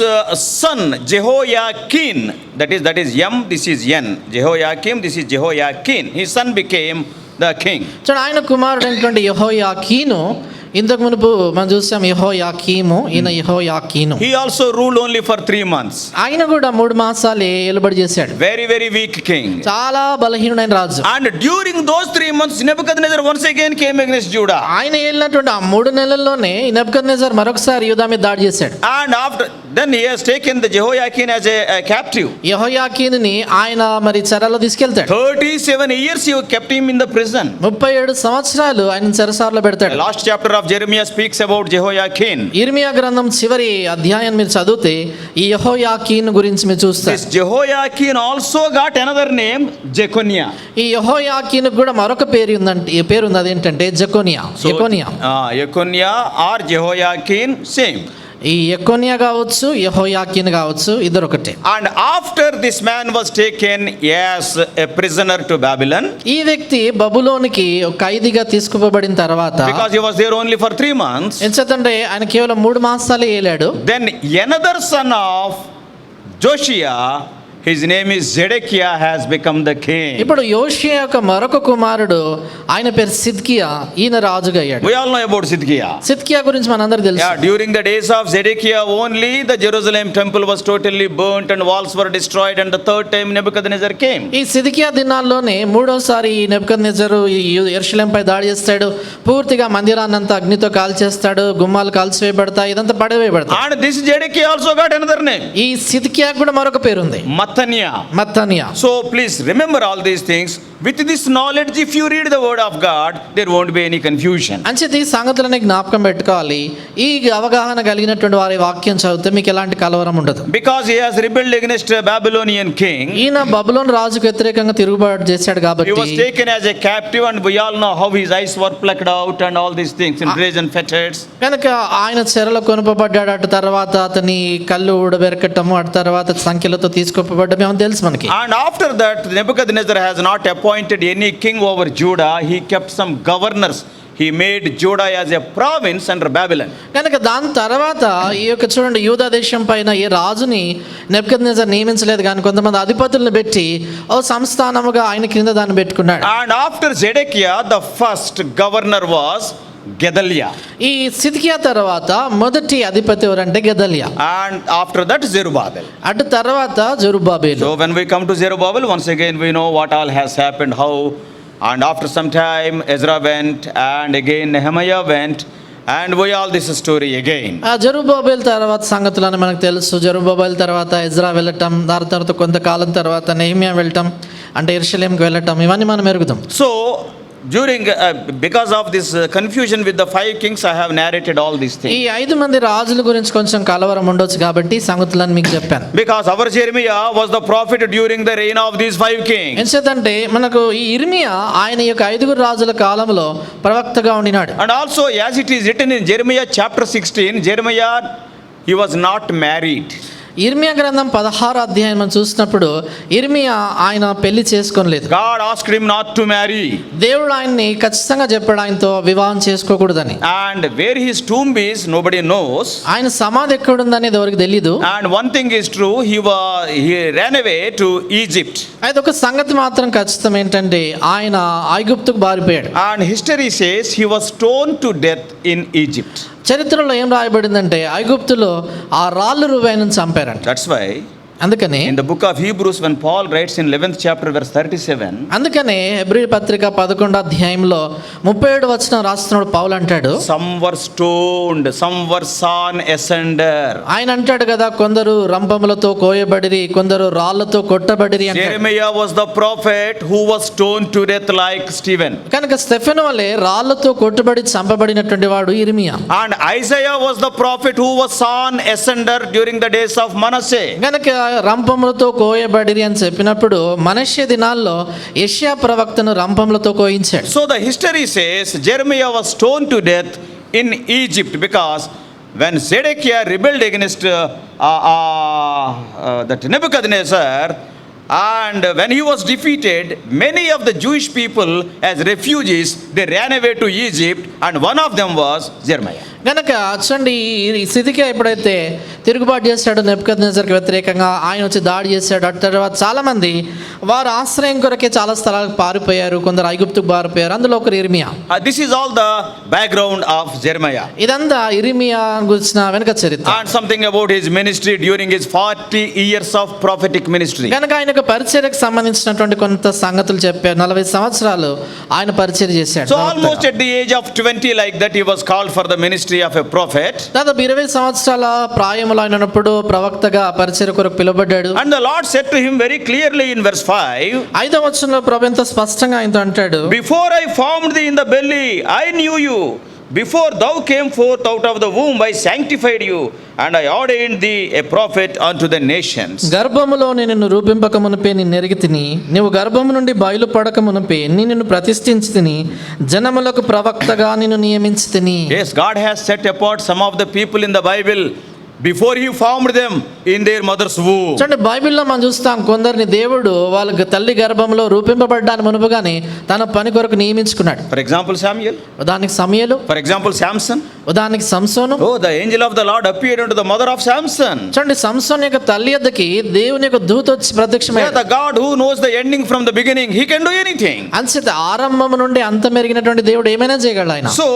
son Jehoiakim, that is M, this is N, Jehoiakim, this is Jehoiakim, his son became the king. చూడండి, ఆయన కుమారుడు అయినటువంటి యెహోయాకీను, ఇంతకు మునుపు మనం చూసాం యెహోయాకీము, ఈయన యెహోయాకీను. He also ruled only for 3 months. ఆయన కూడా 3 మాసాలు ఏలుబడి చేశాడు. Very weak king. చాలా బలహీనుడైన రాజు. And during those 3 months Nebuchadnezzar once again came against Judah. ఆయన ఏలినటువంటి ఆ 3 నెలల్లోనే ఈ నెబుకద్నెజర్ మరొకసారి యూదా మీద దాడి చేశాడు. And after then he has taken the Jehoiakim as a captive. యెహోయాకీనుని ఆయన మరి చెరలో తీసుకెళ్తాడు. 37 years he kept him in the prison. 37 సంవత్సరాలు ఆయన చెరసాలలో పెడతాడు. The last chapter of Jeremiah speaks about Jehoiakim. ఇర్మియా గ్రంథం చివరి అధ్యాయం మీరు చదివితే ఈ యెహోయాకీను గురించి మీరు చూస్తారు. This Jehoiakim also got another name, Jeconiah. ఈ యెహోయాకీను కూడా మరొక పేరు ఉందంటే, ఈ పేరు ఉంది, అదేంటంటే జెకోనియా. Jeconiah or Jehoiakim, same. ఈ యెకొన్యా కావచ్చు, యెహోయాకీన్ కావచ్చు, ఇద్దరు ఒకటే. And after this man was taken as a prisoner to Babylon, ఈ వ్యక్తి బబులోనికి ఒక ఖైదీగా తీసుకుపోబడిన తర్వాత, because he was there only for 3 months, ఎందుకంటే ఆయన కేవలం 3 మాసాలే ఏలాడు. then another son of Josiah, his name is Zedekiah, has become the king. ఇప్పుడు యోషియా యొక్క మరొక కుమారుడు, ఆయన పేరు సిద్కియా, ఈయన రాజుగా అయ్యాడు. We all know about Zedekiah. సిద్కియా గురించి మనందరికీ తెలుసు. Yeah, during the days of Zedekiah only, the Jerusalem temple was totally burnt and walls were destroyed, and the third time Nebuchadnezzar came. ఈ సిద్కియా దినాల్లోనే మూడోసారి ఈ నెబుకద్నెజరు యెరూషలేంపై దాడి చేస్తాడు, పూర్తిగా మందిరాన్ని అంతా అగ్నితో కాల్చేస్తాడు, గుమ్మాలు కాల్చివేయబడతాయి, ఇదంతా పడవేయబడతాయి. And this Zedekiah also got another name, ఈ సిద్కియా కూడా మరొక పేరు ఉంది, మత్తన్యా. So please remember all these things. With this knowledge, if you read the word of God, there won't be any confusion. అంచేది ఈ సంగతులని జ్ఞాపకం పెట్టుకోవాలి. ఈ అవగాహన కలిగినటువంటి వారి వాక్యం చదివితే మీకు ఎలాంటి కలవరం ఉండదు. Because he has rebelled against a Babylonian king, ఈయన బబులోను రాజుకు వ్యతిరేకంగా తిరుగుబాటు చేశాడు he కాబట్టి was taken as a captive, and we all know how his eyes were plucked out and all these things in brazen fetters. కనుక ఆయన చెరలో కొనుపబడ్డాడు. అటు తర్వాత అతని కళ్ళు ఊడబెరకటము, అటు తర్వాత సంఖ్యలతో తీసుకుపోబడ్డం ఏమో తెలుసు మనకి. And after that, Nebuchadnezzar has not appointed any king over Judah. He kept some governors. He made Judah as a province under Babylon. కనుక దాని తర్వాత ఈ యొక్క చూడండి, యూదా దేశం పైన ఏ రాజుని నెబుకద్నెజర్ నియమించలేదు, కానీ కొంతమంది అధిపతులను పెట్టి ఓ సంస్థానముగా ఆయన క్రింద దాన్ని పెట్టుకున్నాడు. And after Zedekiah, the first governor was Gedaliah. ఈ సిద్కియా తర్వాత మొదటి అధిపతి ఎవరంటే గెదల్యా. And after that, Zerubbabel. అటు తర్వాత జెరుబ్బాబెలు. So when we come to Zerubbabel, once again we know what all has happened, how. And after some time, Ezra went, and again Nehemiah went, and we all this story again. ఆ జెరుబ్బాబెల్ తర్వాత సంగతులని మనకు తెలుసు. జెరుబ్బాబెల్ తర్వాత ఎజ్రా వెళ్ళటం, దాని తర్వాత కొంతకాలం తర్వాత నెహెమ్యా వెళ్ళటం, అంటే యెరూషలేంకి వెళ్ళటం, ఇవన్నీ మనం ఎరుగుతాం. So during because of this confusion with the 5 kings, I have narrated all these ఈ things. 5 మంది రాజుల గురించి కొంచెం కలవరం ఉండొచ్చు కాబట్టి ఈ సంగతులను మీకు చెప్పాను. Because our Jeremiah was the prophet during the reign of these 5 kings. ఎందుకంటే మనకు ఈ ఇర్మియా ఆయన యొక్క 5 రాజుల కాలంలో ప్రవక్తగా ఉండినాడు. And also, as it is written in Jeremiah chapter 16, Jeremiah, he was not married. ఇర్మియా గ్రంథం 16వ అధ్యాయం మనం చూసినప్పుడు ఇర్మియా ఆయన పెళ్లి చేసుకోలేదు. God asked him not to marry. దేవుడు ఆయన్ని ఖచ్చితంగా చెప్పాడు ఆయనతో వివాహం చేసుకోకూడదని. And where his tomb is, nobody knows. ఆయన సమాధి ఎక్కడుందనేది ఎవరికి తెలియదు. And one thing is true, he ran away to Egypt. అయితే ఒక సంగతి మాత్రం ఖచ్చితం ఏంటంటే ఆయన ఐగుప్తుకు బారిపోయాడు. And history says he was stoned to death in Egypt. చరిత్రలో ఏం రాయబడిందంటే ఐగుప్తులో ఆ రాళ్ళు రువాయిని చంపారంట. That's why అందుకని in the book of Hebrews, when Paul writes in 11th chapter verse 37, అందుకనే హెబ్రీ పత్రిక 11వ అధ్యాయంలో 37వ వచనం రాస్తున్నాడు పౌలు అంటాడు, some were stoned, some were sawn asunder. ఆయన అంటాడు కదా, కొందరు రంపములతో కోయబడిరి, కొందరు రాళ్లతో కొట్టబడిరి అంటాడు. Jeremiah was the prophet who was stoned to death like Stephen. కనుక స్టెఫెను వలె రాళ్లతో కొట్టబడి చంపబడినటువంటి వాడు ఇర్మియా. And Isaiah was the prophet who was sawn asunder during the days of Manasseh. కనుక రంపములతో కోయబడిరి అని చెప్పినప్పుడు మనష్య దినాల్లో యెషయా ప్రవక్తను రంపములతో కోయించాడు. So the history says Jeremiah was stoned to death in Egypt, because when Zedekiah rebelled against that Nebuchadnezzar, and when he was defeated, many of the Jewish people as refugees, they ran away to Egypt, and one of them was Jeremiah. కనుక చూడండి, ఈ సిద్కియా ఎప్పుడైతే తిరుగుబాటు చేశాడు నెబుకద్నెజర్కి వ్యతిరేకంగా, ఆయన వచ్చి దాడి చేశాడు. అటు తర్వాత చాలామంది వారు ఆశ్రయం కొరకే చాలా స్థలాలకు పారిపోయారు, కొందరు ఐగుప్తుకు పారిపోయారు. అందులో ఒకరు ఇర్మియా. This is all the background of Jeremiah. ఇదంతా ఇర్మియా గురించిన వెనుక చరిత్ర. And something about his ministry during his 40 years of prophetic ministry. కనుక ఆయనకు పరిచర్యకు సంబంధించినటువంటి కొంత సంగతులు చెప్పారు. 40 సంవత్సరాలు ఆయన పరిచర్య చేశాడు. So almost at the age of 20, like that, he was called for the ministry of a prophet. దాదాపు 20 సంవత్సరాల ప్రాయములో అయినప్పుడు ప్రవక్తగా పరిచర్య కొరకు పిలువబడ్డాడు. And the Lord said to him very clearly in verse 5, 5వ వచనంలో ప్రభువు ఎంతో స్పష్టంగా ఆయనతో అంటాడు, before I formed thee in the belly, I knew you. Before thou came forth out of the womb, I sanctified you, and I ordained thee a prophet unto the nations. గర్భములో నిన్ను రూపింపక మునిపే నిన్ను ఎరిగి తిని, నీవు గర్భము నుండి బయలుపడక మునిపే నిన్ను ప్రతిష్ఠించి తిని, జనములకు ప్రవక్తగా నిన్ను నియమించి తిని. Yes, God has set apart some of the people in the Bible before he formed them in their mother's womb. చూడండి, బైబిల్లో మనం చూస్తాం కొందరిని దేవుడు వాళ్ళ తల్లి గర్భంలో రూపింపబడ్డానికి మునుపుగానే తన పని కొరకు నియమించుకున్నాడు. For example, Samuel. ఉదాహరణకి సమయలు, For example, Samson. ఉదాహరణకి సంసోను. Oh, the angel of the Lord appeared unto the mother of Samson. చూడండి, సంసోను యొక్క తల్లి యొద్దకి దేవుని యొక్క దూత వచ్చి Yeah, ప్రత్యక్షమయ్యాడు. the God who knows the ending from the beginning, he can do anything. అంచేత ఆరంభం నుండి అంతం ఎరిగినటువంటి దేవుడు ఏమైనా చేయగలడు ఆయన. So,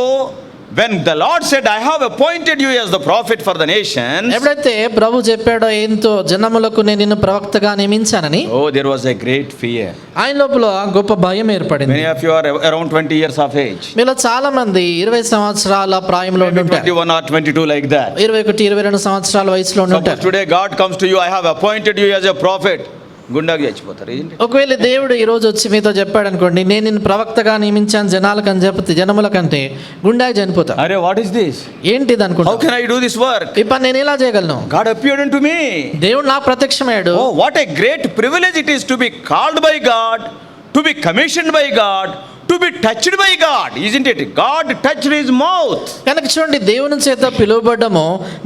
when the Lord said, I have appointed you as the prophet for the nations, ఎప్పుడైతే ప్రభు చెప్పాడో ఏంతో జనములకు నేను నిన్ను ప్రవక్తగా నియమించానని, oh, there was a great fear. ఆయన లోపల గొప్ప భయం ఏర్పడింది. Many of you are around 20 years of age. మీలో చాలా మంది 20 సంవత్సరాల ప్రాయంలో Maybe ఉంటారు. 21 or 22 like that. 21, 22 సంవత్సరాల వయసులో Suppose ఉంటారు. today God comes to you, I have appointed you as a prophet. గుండాకి చచ్చిపోతారు, ఏంటి? ఒకవేళ దేవుడు ఈ రోజు వచ్చి మీతో చెప్పాడు అనుకోండి, నేను నిన్ను ప్రవక్తగా నియమించాను జనాలకు అని చెప్తే జనముల కంటే గుండాకి చనిపోతారు. అరే, what is this? ఏంటిది How అనుకుంటా, can I do this work? ఈ పని నేను ఎలా చేయగలను? God appeared unto me. దేవుడు నాకు ప్రత్యక్షమయ్యాడు. Oh, what a great privilege it is to be called by God, to be commissioned by God, to be touched by God, isn't it? God touched his mouth. కనుక చూడండి, దేవుని చేత పిలువబడ్డము,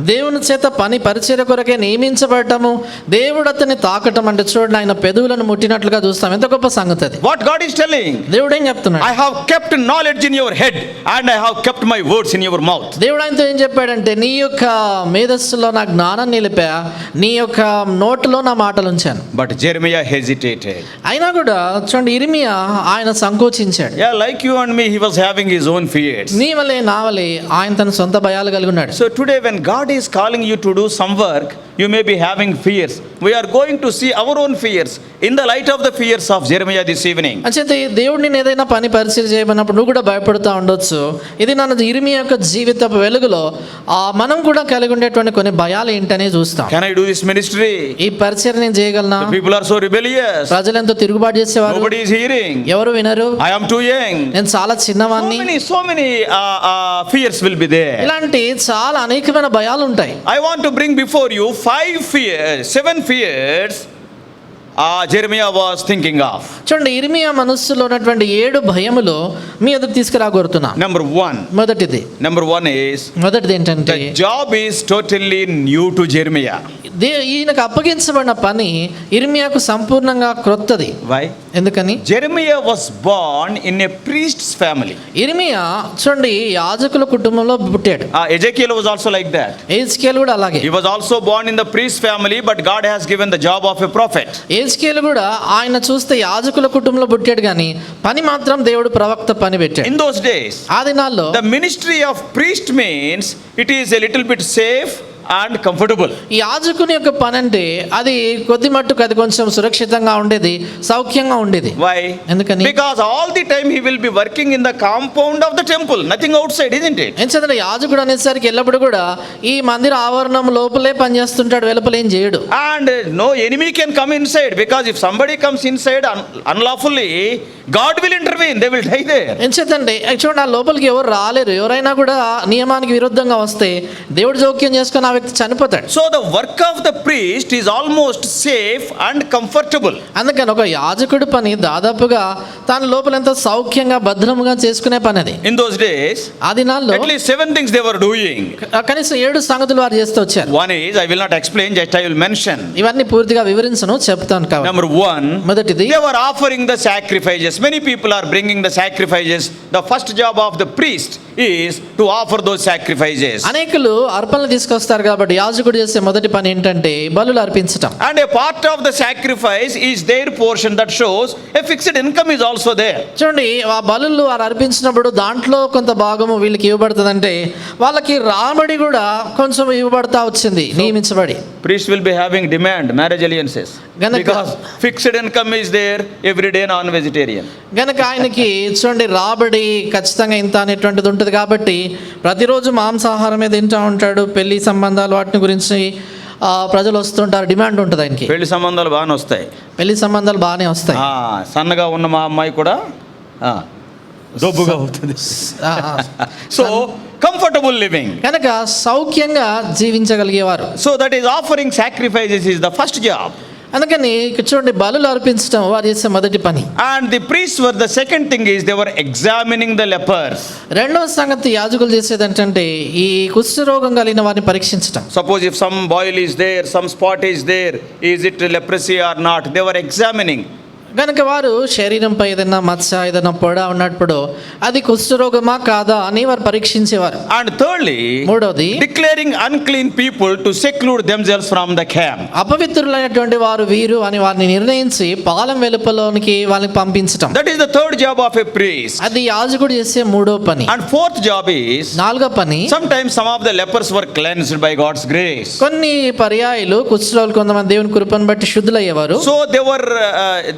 దేవుని చేత పని పరిచర్య కొరకే నియమించబడ్డము, దేవుడు అతన్ని తాకటం అంటే చూడండి ఆయన పెదవులను ముట్టినట్లుగా చూస్తాం. ఎంత గొప్ప సంగతి అది. What God is telling? దేవుడు ఏం చెప్తున్నాడు? I have kept knowledge in your head and I have kept my words in your mouth. దేవుడు ఆయనతో ఏం చెప్పాడంటే, నీ యొక్క మేధస్సులో నా జ్ఞానం నిలిపా, నీ యొక్క నోటిలో నా మాటలు ఉంచాను. But Jeremiah hesitated. అయినా కూడా చూడండి, ఇర్మియా ఆయన సంకోచించాడు. Yeah, like you and me, he was having his own fears. నీ వలే నా వలే ఆయన తన సొంత భయాలు కలిగి ఉన్నాడు. So today when God is calling you to do some work, you may be having fears. We are going to see our own fears in the light of the fears of Jeremiah this evening. అంటే దేవుడిని ఏదైనా పని పరిచయం చేయమన్నప్పుడు నువ్వు కూడా భయపడుతూ ఉండొచ్చు. ఇది నన్ను ఇర్మియా యొక్క జీవితపు వెలుగులో మనం కూడా కలిగి ఉండేటువంటి కొన్ని భయాలు ఏంటనే చూస్తాం. Can I do this ministry? ఈ పరిచయం నేను చేయగలనా? The people are so rebellious. ప్రజలు ఎంతో తిరుగుబాటు చేసేవారు, Nobody is hearing. ఎవరు వినరు, I am too young. నేను చాలా చిన్నవాణ్ణి. So many fears will be there. ఇలాంటి చాలా అనేకమైన భయాలు ఉంటాయి. I want to bring before you 7 fears Jeremiah was thinking of. చూడండి, ఇర్మియా మనస్సులో ఉన్నటువంటి 7 భయములు మీ ఎదురు తీసుకురాగోరుతున్నా. Number 1. మొదటిది ఏంటంటే, the job is totally new to Jeremiah. ఈయనకు అప్పగించబడిన పని ఇర్మియాకు సంపూర్ణంగా క్రొత్తది. Why? ఎందుకని? Jeremiah was born in a priest's family. ఇర్మియా చూడండి యాజకుల కుటుంబంలో పుట్టాడు. Ezekiel was also like that. ఎజ్కేలు కూడా అలాగే. He was also born in the priest family, but God has given the job of a prophet. ఎజ్కేలు కూడా ఆయన చూస్తే యాజకుల కుటుంబంలో పుట్టాడు కానీ పని మాత్రం దేవుడు ప్రవక్త పని పెట్టాడు. In those days, ఆ దినాల్లో the ministry of priest means it is a little bit safe and comfortable. ఈ యాజకుని యొక్క పని అంటే అది కొద్ది మట్టుకు అది కొంచెం సురక్షితంగా ఉండేది, సౌఖ్యంగా ఉండేది. Why? ఎందుకని? Because all the time he will be working in the compound of the temple, nothing outside, isn't it? ఎందుకంటే యాజకుడు అనేసరికి ఎల్లప్పుడు కూడా ఈ మందిర ఆవరణం లోపలే పనిచేస్తుంటాడు, వెలుపల ఏం చేయడు. And no enemy can come inside, because if somebody comes inside unlawfully, God will intervene, they will die there. ఎందుకంటే చూడండి, ఆ లోపలికి ఎవరు రాలేరు. ఎవరైనా కూడా నియమానికి విరుద్ధంగా వస్తే దేవుడు జోక్యం చేసుకుని ఆ వ్యక్తి చనిపోతాడు. So the work of the priest is almost safe and comfortable. అందుకని ఒక యాజకుడి పని దాదాపుగా తన లోపల ఎంతో సౌఖ్యంగా భద్రముగా చేసుకునే పని అది. In those days, ఆ దినాల్లో at least 7 things they were doing. కనీసం 7 సంగతులు వారు చేస్తూ వచ్చారు. One is, I will not explain, just I will mention. ఇవన్నీ పూర్తిగా వివరించను, చెప్తాను కాబట్టి. Number 1, మొదటిది, they were offering the sacrifices. Many people are bringing the sacrifices. The first job of the priest is to offer those sacrifices. అనేకులు అర్పణలు తీసుకొస్తారు కాబట్టి యాజకుడు చేసే మొదటి పని ఏంటంటే బలులు అర్పించటం. And a part of the sacrifice is their portion, that shows a fixed income is also there. చూడండి, ఆ బలులు వారు అర్పించినప్పుడు దాంట్లో కొంత భాగము వీళ్ళకి ఇవ్వబడుతుందంటే వాళ్ళకి రాబడి కూడా కొంచెం ఇవ్వబడతా వచ్చింది నియమించబడి. Priest will be having demand, marriage alliances, because fixed income is there, every day non-vegetarian. గనక ఆయనకి చూడండి రాబడి ఖచ్చితంగా ఇంత అనేటువంటిది ఉంటుంది కాబట్టి ప్రతిరోజు మాంసాహారమే తింటూ ఉంటాడు. పెళ్లి సంబంధాలు వాటిని గురించి ప్రజలు వస్తుంటారు, డిమాండ్ ఉంటుంది ఆయనకి. పెళ్లి సంబంధాలు బాగానే వస్తాయి, పెళ్లి సంబంధాలు బాగానే వస్తాయి. సన్నగా ఉన్న మా అమ్మాయి కూడా దొబ్బుగా అవుతుంది. ఆ, సో కంఫర్టబుల్ లివింగ్. కనుక సౌఖ్యంగా జీవించగలిగేవారు. So that is offering sacrifices is the first job. అందుకని ఇక్కడ చూడండి, బలులు అర్పించడం వారు చేసే మొదటి పని. And the priests were, the second thing is they were examining the lepers. రెండవ సంగతి యాజకులు చేసేది ఏంటంటే ఈ కుష్ఠరోగం కలిగిన వారిని పరీక్షించడం. Suppose if some boil is there, some spot is there, is it leprosy or not? They were examining. కనుక వారు శరీరంపై ఏదైనా మచ్చ, ఏదైనా పొడ ఉన్నప్పుడు అది కుష్ఠరోగమా కాదా అని వారు పరీక్షించేవారు. And thirdly, మూడవది, declaring unclean people to seclude themselves from the camp. అపవిత్రులైనటువంటి వారు వీరు అని వారిని నిర్ణయించి పాలెం వెలుపలోనికి వాళ్ళని పంపించటం. That is the third job of a priest. అది యాజకుడు చేసే మూడో పని. And fourth job is, నాలుగో పని, sometimes some of the lepers were cleansed by God's grace. కొన్ని పర్యాయాలు కుష్ఠరోగులు కొంతమంది దేవుని కృపను బట్టి శుద్ధులయ్యేవారు. So they were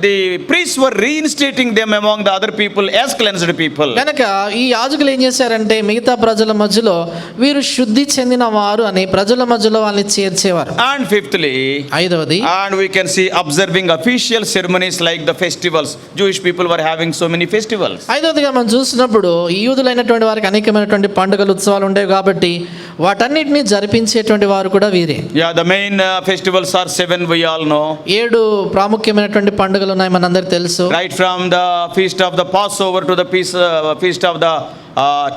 the priests were reinstating them among the other people as cleansed people. కనుక ఈ యాజకులు ఏం చేశారంటే మిగతా ప్రజల మధ్యలో వీరు శుద్ధి చెందిన వారు అని ప్రజల మధ్యలో వాళ్ళని చేర్చేవారు. And fifthly, ఐదవది, and we can see observing official ceremonies like the festivals. Jewish people were having so many festivals. ఐదవదిగా మనం చూసినప్పుడు ఈ యూదులైనటువంటి వారికి అనేకమైనటువంటి పండుగలు, ఉత్సవాలు ఉండేవి కాబట్టి వాటన్నిటిని జరిపించేటువంటి వారు కూడా వీరే. Yeah, the main festivals are 7, we all know. 7 ప్రాముఖ్యమైనటువంటి పండుగలు ఉన్నాయి, మనందరికీ తెలుసు. Right from the feast of the Passover to the feast of the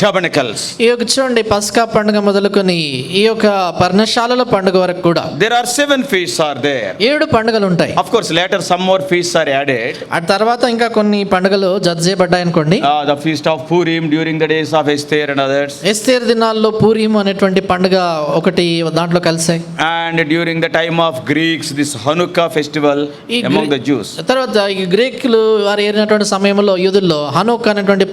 tabernacles. ఈ యొక్క చూడండి, పస్కా పండుగ మొదలుకొని ఈ యొక్క పర్ణశాలల పండుగ వరకు కూడా There are 7 feasts are there. 7 పండుగలు ఉంటాయి. Of course, later some more feasts are added. ఆ తర్వాత ఇంకా కొన్ని పండుగలు జత చేయబడ్డాయి అనుకోండి. The feast of Purim during the days of Esther and others. ఎస్తేరు దినాల్లో పూరీము అనేటువంటి పండుగ ఒకటి దాంట్లో కలిసాయి. And during the time of Greeks, this Hanukkah festival among the Jews. తర్వాత ఈ గ్రీకులు వారు ఏరినటువంటి సమయంలో యూదుల్లో హనోకా అనేటువంటి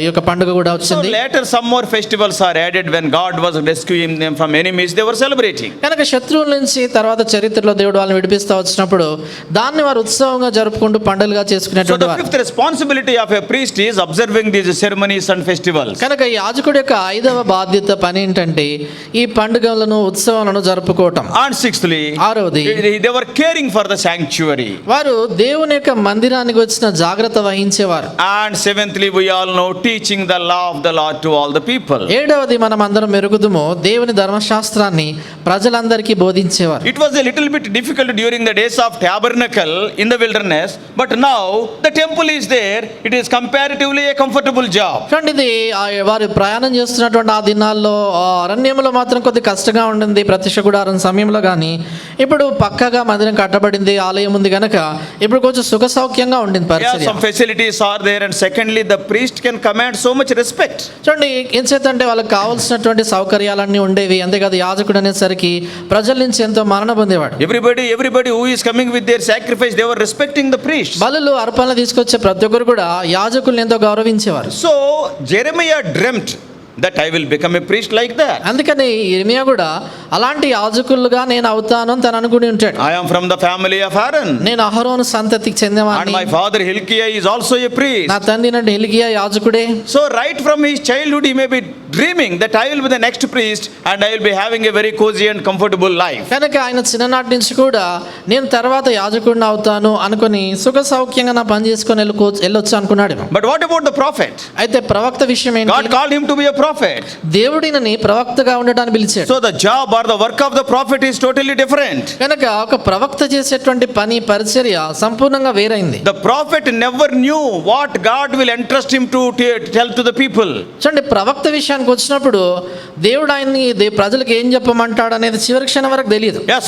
ఈ యొక్క పండుగ కూడా So వచ్చింది. later some more festivals are added when God was rescuing them from enemies, they were celebrating. కనుక శత్రువుల నుంచి తర్వాత చరిత్రలో దేవుడు వాళ్ళని విడిపిస్తూ వచ్చినప్పుడు దాన్ని వారు ఉత్సవంగా జరుపుకుంటూ పండుగగా So చేసుకునేటువంటి the వారు. fifth responsibility of a priest is observing these ceremonies and festivals. కనుక ఈ యాజకుడి యొక్క 5వ బాధ్యత పని ఏంటంటే ఈ పండుగలను, ఉత్సవాలను జరుపుకోవటం. And sixthly, 6వది, they were caring for the sanctuary. వారు దేవుని యొక్క మందిరానికి వచ్చిన జాగ్రత్త వహించేవారు. And seventhly, we all know, teaching the law of the Lord to all the people. 7వది మనం అందరం మెరుగుదుము, దేవుని ధర్మశాస్త్రాన్ని ప్రజలందరికీ బోధించేవారు. It was a little bit difficult during the days of tabernacle in the wilderness, but now the temple is there. It is comparatively a comfortable job. చూడండి, ఇది వారు ప్రయాణం చేస్తున్నటువంటి ఆ దినాల్లో అరణ్యంలో మాత్రం కొద్ది కష్టంగా ఉండింది ప్రత్యక్ష గుడారం సమయంలో. కానీ ఇప్పుడు పక్కగా మందిరం కట్టబడింది, ఆలయం ఉంది కనుక ఇప్పుడు కొంచెం సుఖ సౌఖ్యంగా ఉండింది Yeah, పరిస్థితి. some facilities are there, and secondly, the priest can command so much respect. చూడండి, ఏం చేద్దంటే వాళ్ళకి కావాల్సినటువంటి సౌకర్యాలన్నీ ఉండేవి. అంతేకాదు యాజకుడు అనేసరికి ప్రజల నుంచి ఎంతో మరణ పొందేవాడు. Everybody who is coming with their sacrifice, they were respecting the priest. బలులు అర్పణలు తీసుకొచ్చే ప్రతి ఒక్కరు కూడా యాజకుల్ని ఎంతో గౌరవించేవారు. So Jeremiah dreamt that I will become a priest like that. అందుకని ఇర్మియా కూడా అలాంటి యాజకులుగా నేను అవుతాను అని తను అనుకుని ఉంటాడు. I am from the family of Aaron, నేను అహరోను సంతతికి and చెందినవాడిని, my father Hilkiah is also a priest. నా తండ్రి నన్ను Hilkiah యాజకుడే. So right from his childhood, he may be dreaming that I will be the next priest, and I will be having a very cozy and comfortable life. కనుక ఆయన చిన్ననాటి నుంచి కూడా నేను తర్వాత యాజకుడిని అవుతాను అనుకుని సుఖ సౌఖ్యంగా నా పని చేసుకొని వెళ్ళొచ్చు అనుకున్నాడు. But what about the prophet? అయితే ప్రవక్త విషయం God ఏంటి? called him to be a prophet. దేవుడిని ప్రవక్తగా ఉండటానికి పిలిచాడు. So the job or the work of the prophet is totally different. కనుక ఒక ప్రవక్త చేసేటువంటి పని, పరిచర్య సంపూర్ణంగా వేరైంది. The prophet never knew what God will entrust him to tell to the people. చూడండి, ప్రవక్త విషయానికి వచ్చినప్పుడు దేవుడు ఆయన్ని ప్రజలకు ఏం చెప్పమంటాడు అనేది చివరి క్షణం వరకు తెలియదు. Yeah,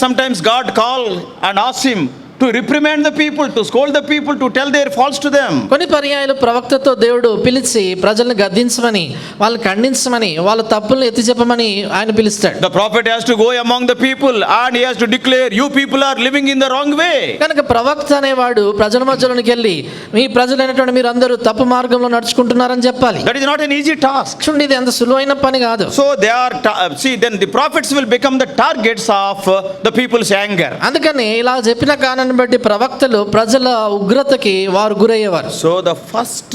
sometimes God call and ask him to reprimand the people, to scold the people, to tell their faults to them. కొన్ని పర్యాయాలు ప్రవక్తతో దేవుడు పిలిచి ప్రజల్ని గద్దించమని, వాళ్ళని ఖండించమని, వాళ్ళ తప్పులను ఎత్తి చెప్పమని ఆయన పిలుస్తాడు. The prophet has to go among the people and he has to declare, you people are living in the wrong way. కనుక ప్రవక్త అనేవాడు ప్రజల మధ్యలోనికి వెళ్ళి మీ ప్రజలైనటువంటి మీరు అందరూ తప్పు మార్గంలో నడుచుకుంటున్నారని చెప్పాలి. That is not an easy task. చూడండి, ఇది అంత సులువైన పని కాదు. So they are then the prophets will become the targets of the people's anger. అందుకని ఇలా చెప్పిన కారణాన్ని బట్టి ప్రవక్తలు ప్రజల ఉగ్రతకి వారు గురయ్యేవారు. So the first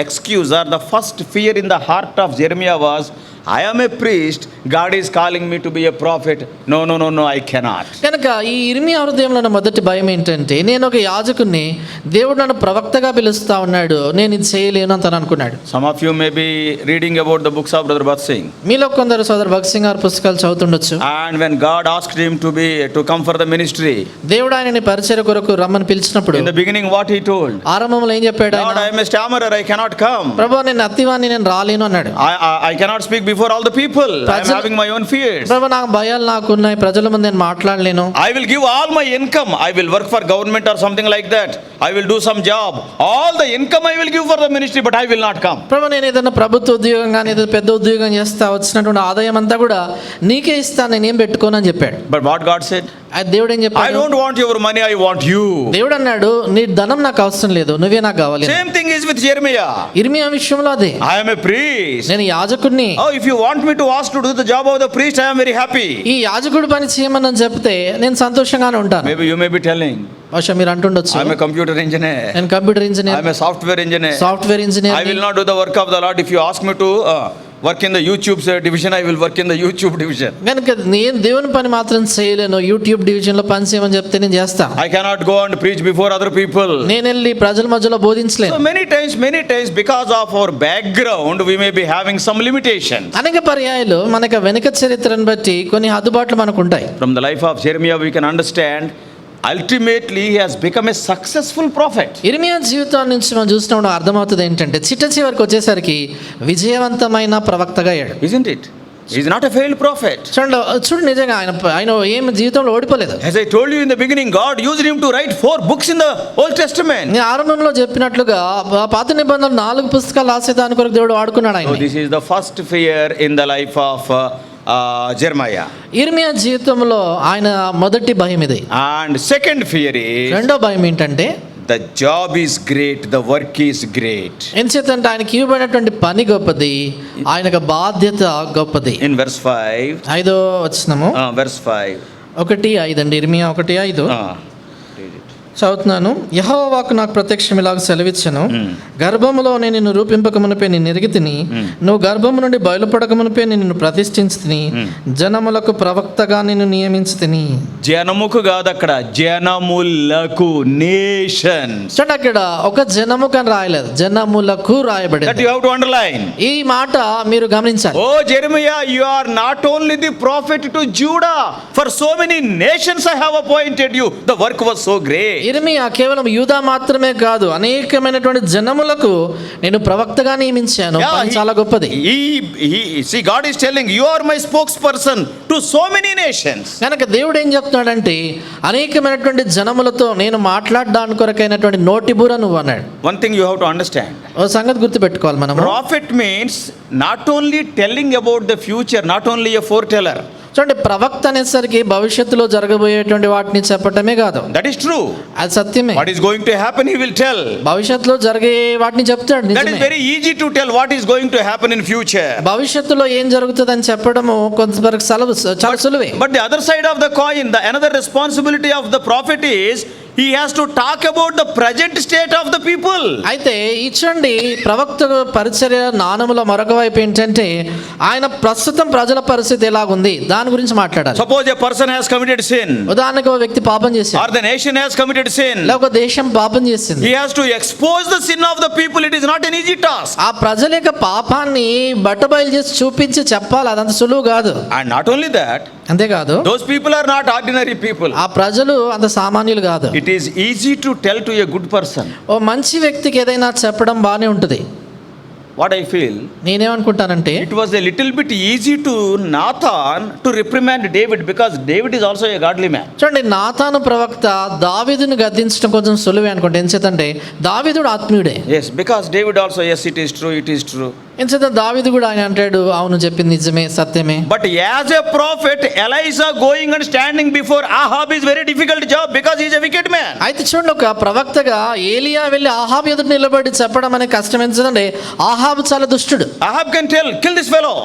excuse or the first fear in the heart of Jeremiah was, I am a priest, God is calling me to be a prophet. No, I cannot. కనుక ఈ ఇర్మియా హృదయంలో ఉన్న మొదటి భయం ఏంటంటే, నేను ఒక యాజకుడిని, దేవుడు నన్ను ప్రవక్తగా పిలుస్తా ఉన్నాడు, నేను ఇది చేయలేను అని తను అనుకున్నాడు. Some of you may be reading about the books of Brother Bhagat Singh. మీలో కొందరు సోదరు భగత్ సింగ్ గారి పుస్తకాలు చదువుతుండొచ్చు. And when God asked him to come for the ministry, దేవుడు ఆయనని పరిచర్య కొరకు రమ్మని పిలిచినప్పుడు in the beginning what he told? ఆరంభంలో ఏం చెప్పాడు Lord, ఆయన? I am a stammerer, I cannot come. ప్రభు, నేను అత్తివాణ్ణి, నేను రాలేను అన్నాడు. I cannot speak before all the people. I am having my own fears. ప్రభు, నాకు భయాలు నాకున్నాయి, ప్రజల ముందు నేను మాట్లాడలేను. I will give all my income. I will work for government or something like that. I will do some job. All the income I will give for the ministry, but I will not come. ప్రభు, నేను ఏదైనా ప్రభుత్వ ఉద్యోగం కానీ ఏదో పెద్ద ఉద్యోగం చేస్తా, వచ్చినటువంటి ఆదాయం అంతా కూడా నీకే ఇస్తాను, నేనేం పెట్టుకోనని చెప్పాడు. But what God said? దేవుడు ఏం I చెప్పాడు? don't want your money, I want you. దేవుడు అన్నాడు, నీ ధనం నాకు అవసరం లేదు, నువ్వే నాకు కావాలి. Same thing is with Jeremiah. ఇర్మియా విషయంలో అదే, I am a priest. నేను యాజకుడిని. Oh, if you want me to ask to do the job of the priest, I am very happy. ఈ యాజకుడు పని చేయమని చెప్తే నేను సంతోషంగానే ఉంటాను. Maybe you may be telling, బహుశా మీరు అంటుండొచ్చు, I am a computer engineer. నేను computer I engineer, am a software engineer. Software engineer. I will not do the work of the Lord. If you ask me to work in the YouTube division, I will work in the YouTube division. కనుక నేను దేవుని పని మాత్రం చేయలేను, యూట్యూబ్ డివిజన్ లో పని చేయమని చెప్తే నేను చేస్తాను. I cannot go and preach before other people. నేను వెళ్ళి ప్రజల మధ్యలో బోధించలేను. So many times, because of our background, we may be having some limitations. అనేక పర్యాయాలు మనకు వెనుక చరిత్రను బట్టి కొన్ని హద్దుబాట్లు మనకు ఉంటాయి. From the life of Jeremiah, we can understand. Ultimately, he has become a successful prophet. ఇర్మియా జీవితం నుంచి మనం చూసినప్పుడు అర్థమవుతుంది ఏంటంటే, చిట్ట చివరికి వచ్చేసరికి విజయవంతమైన ప్రవక్తగా అయ్యాడు. Isn't it? He is not a failed prophet. చూడు నిజంగా ఆయన ఏం జీవితంలో ఓడిపోలేదు. As I told you in the beginning, God used him to write 4 books in the Old Testament. నేను ఆరంభంలో చెప్పినట్లుగా పాత నిబంధనలు 4 పుస్తకాలు రాసేదాని కొరకు దేవుడు వాడుకున్నాడు ఆయన. So this is the first fear in the life of Jeremiah. ఇర్మియా జీవితంలో ఆయన మొదటి భయం ఇది. And second fear is, రెండో భయం ఏంటంటే, the job is great, the work is great. ఎందుచేతంటే ఆయనకి ఇవ్వబడినటువంటి పని గొప్పది, ఆయనకు బాధ్యత గొప్పది. In verse 5, 5వ వచనము, verse 5. 1:5 అండి, ఇర్మియా 1:5 Read it. చదువుతున్నాను. యెహోవా వాక్కు నాకు ప్రత్యక్షం ఇలాగ సెలవిచ్చెను, గర్భములో నేను నిన్ను రూపింపక మునిపే నిన్ను ఎరిగితిని, నువ్వు గర్భము నుండి బయలుపడక మునిపే నిన్ను ప్రతిష్ఠించితిని, జనములకు ప్రవక్తగా నిన్ను నియమించితిని. జనముకు కాదు, అక్కడ జనములకు, నేషన్స్. చూడండి, అక్కడ ఒక జనముకు అని రాయలేదు, జనములకు That రాయబడింది. you have to underline. ఈ మాట మీరు గమనించాలి. Oh Jeremiah, you are not only the prophet to Judah, for so many nations I have appointed you. The work was so great. ఇర్మియా కేవలం యూదా మాత్రమే కాదు, అనేకమైనటువంటి జనములకు నేను ప్రవక్తగా నియమించాను, పని చాలా గొప్పది. See, God is telling, you are my spokesperson to so many nations. కనుక దేవుడు ఏం చెప్తున్నాడంటే, అనేకమైనటువంటి జనములతో నేను మాట్లాడడానికి కొరకైనటువంటి నోటిబూర నువ్వు అన్నాడు. One thing you have to understand. ఓ సంగతి గుర్తుపెట్టుకోవాలి మనం. Prophet means not only telling about the future, not only a foreteller. చూడండి, ప్రవక్త అనేసరికి భవిష్యత్తులో జరగబోయేటువంటి వాటిని చెప్పటమే కాదు. That is true. అది సత్యమే. What is going to happen, he will tell. భవిష్యత్తులో జరిగే వాటిని చెప్తాడు. That is very easy to tell what is going to happen in future. భవిష్యత్తులో ఏం జరుగుతుందని చెప్పడము కొంతవరకు చాలా సులువే. But the other side of the coin, the another responsibility of the prophet is, he has to talk about the present state of the people. అయితే ఇచ్చండి, ప్రవక్త పరిచర్య నానముల మరొక వైపు ఏంటంటే, ఆయన ప్రస్తుతం ప్రజల పరిస్థితి ఎలాగుంది దాని గురించి మాట్లాడాలి. Suppose a person has committed sin, ఉదాహరణకు ఒక వ్యక్తి పాపం or చేశాడు, the nation has committed sin. లేదా ఒక దేశం పాపం చేసింది. He has to expose the sin of the people. It is not an easy task. ఆ ప్రజల యొక్క పాపాన్ని బట్టబయలు చేసి చూపించి చెప్పాలి, అదంత సులువు కాదు. And not only that, అంతేకాదు, those people are not ordinary people. ఆ ప్రజలు అంత సామాన్యులు కాదు. It is easy to tell to a good person. ఓ మంచి వ్యక్తికి ఏదైనా చెప్పడం బాగానే ఉంటుంది. What I feel, నేనేమనుకుంటానంటే, it was a little bit easy to Nathan to reprimand David, because David is also a godly man. చూడండి, నాతాను ప్రవక్త దావీదును గద్దించడం కొంచెం సులువే అనుకోండి. ఎందుచేతంటే దావీదుడు ఆత్మీయుడే. Yes, because David also, yes, it is true, it is true. ఎందుచేత దావీదు కూడా ఆయన అంటాడు, అవును చెప్పింది నిజమే, సత్యమే. But as a prophet, Elijah going and standing before Ahab is very difficult job, because he is a wicked man. అయితే చూడండి, ఒక ప్రవక్తగా ఏలియా వెళ్ళి ఆహాబు ఎదుట నిలబడి చెప్పడం అనే కష్టం. ఎందుకంటే ఆహాబు చాలా దుష్టుడు. Ahab can tell, kill this fellow.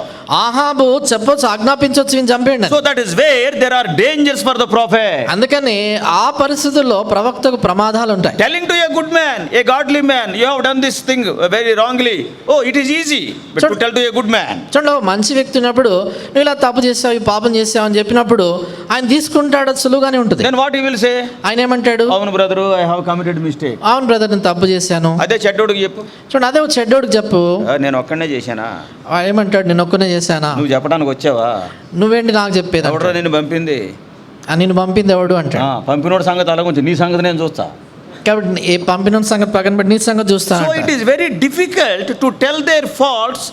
ఆహాబు చెప్పొచ్చు, ఆజ్ఞాపించవచ్చు, ఈయన చంపేయండి. So that is where there are dangers for the prophet. అందుకని ఆ పరిస్థితుల్లో ప్రవక్తకు ప్రమాదాలు ఉంటాయి. Telling to a good man, a godly man, you have done this thing very wrongly. Oh, it is easy. easy, but to tell to a good man. చూడండి, ఓ మంచి వ్యక్తి ఉన్నప్పుడు నువ్వు ఇలా తప్పు చేసావు, ఈ పాపం చేసావు అని చెప్పినప్పుడు ఆయన తీసుకుంటాడు, అది సులువుగానే ఉంటుంది. Then what he will say? ఆయన ఏమంటాడు? అవును brother, I have committed mistake. అవును బ్రదర్, నేను తప్పు చేశాను. అదే చెడ్డోడికి చెప్పు, చూడండి, అదే ఒక చెడ్డోడికి చెప్పు, నేను ఒక్కడనే చేశానా? వాడు ఏమంటాడు? నేను ఒక్కనే చేశానా? నువ్వు చెప్పడానికి వచ్చావా? నువ్వేంటి నాకు చెప్పేది? ఎవడో నిన్ను పంపింది? నిన్ను పంపింది ఎవడు అంటాడు. పంపినోడు సంగతి అలాగుంచి నీ సంగతి నేను చూస్తా. కాబట్టి ఏ పంపిన సంగతి పక్కన పెట్టి నీ సంగతి చూస్తాను. So it is very difficult to tell their faults